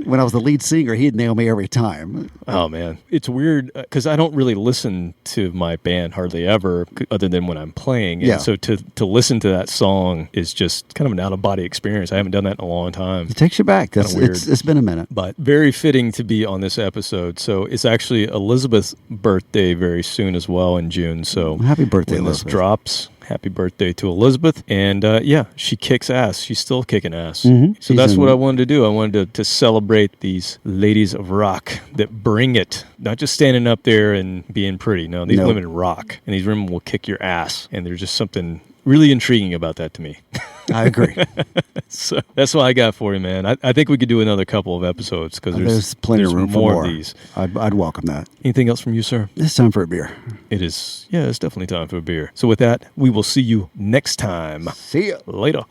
When I was the lead singer, he'd nail me every time. Oh, man. It's weird because I don't really listen to my band hardly ever other than when I'm playing. And so to listen to that song is just kind of an out-of-body experience. I haven't done that in a long time. It takes you back. It's been a minute. But very fitting to be on this episode. So it's actually Elizabeth's birthday very soon as well in June. So happy birthday, when Elizabeth. This drops... Happy birthday to Elizabeth. And she kicks ass. She's still kicking ass. Mm-hmm. So that's what I wanted to do. I wanted to celebrate these ladies of rock that bring it. Not just standing up there and being pretty. No, these women rock. And these women will kick your ass. And there's just something really intriguing about that to me. I agree. So that's what I got for you, man. I think we could do another couple of episodes because there's plenty of room for more of these. I'd welcome that. Anything else from you, sir? It's time for a beer. It is. Yeah, it's definitely time for a beer. So with that, we will see you next time. See ya. Later.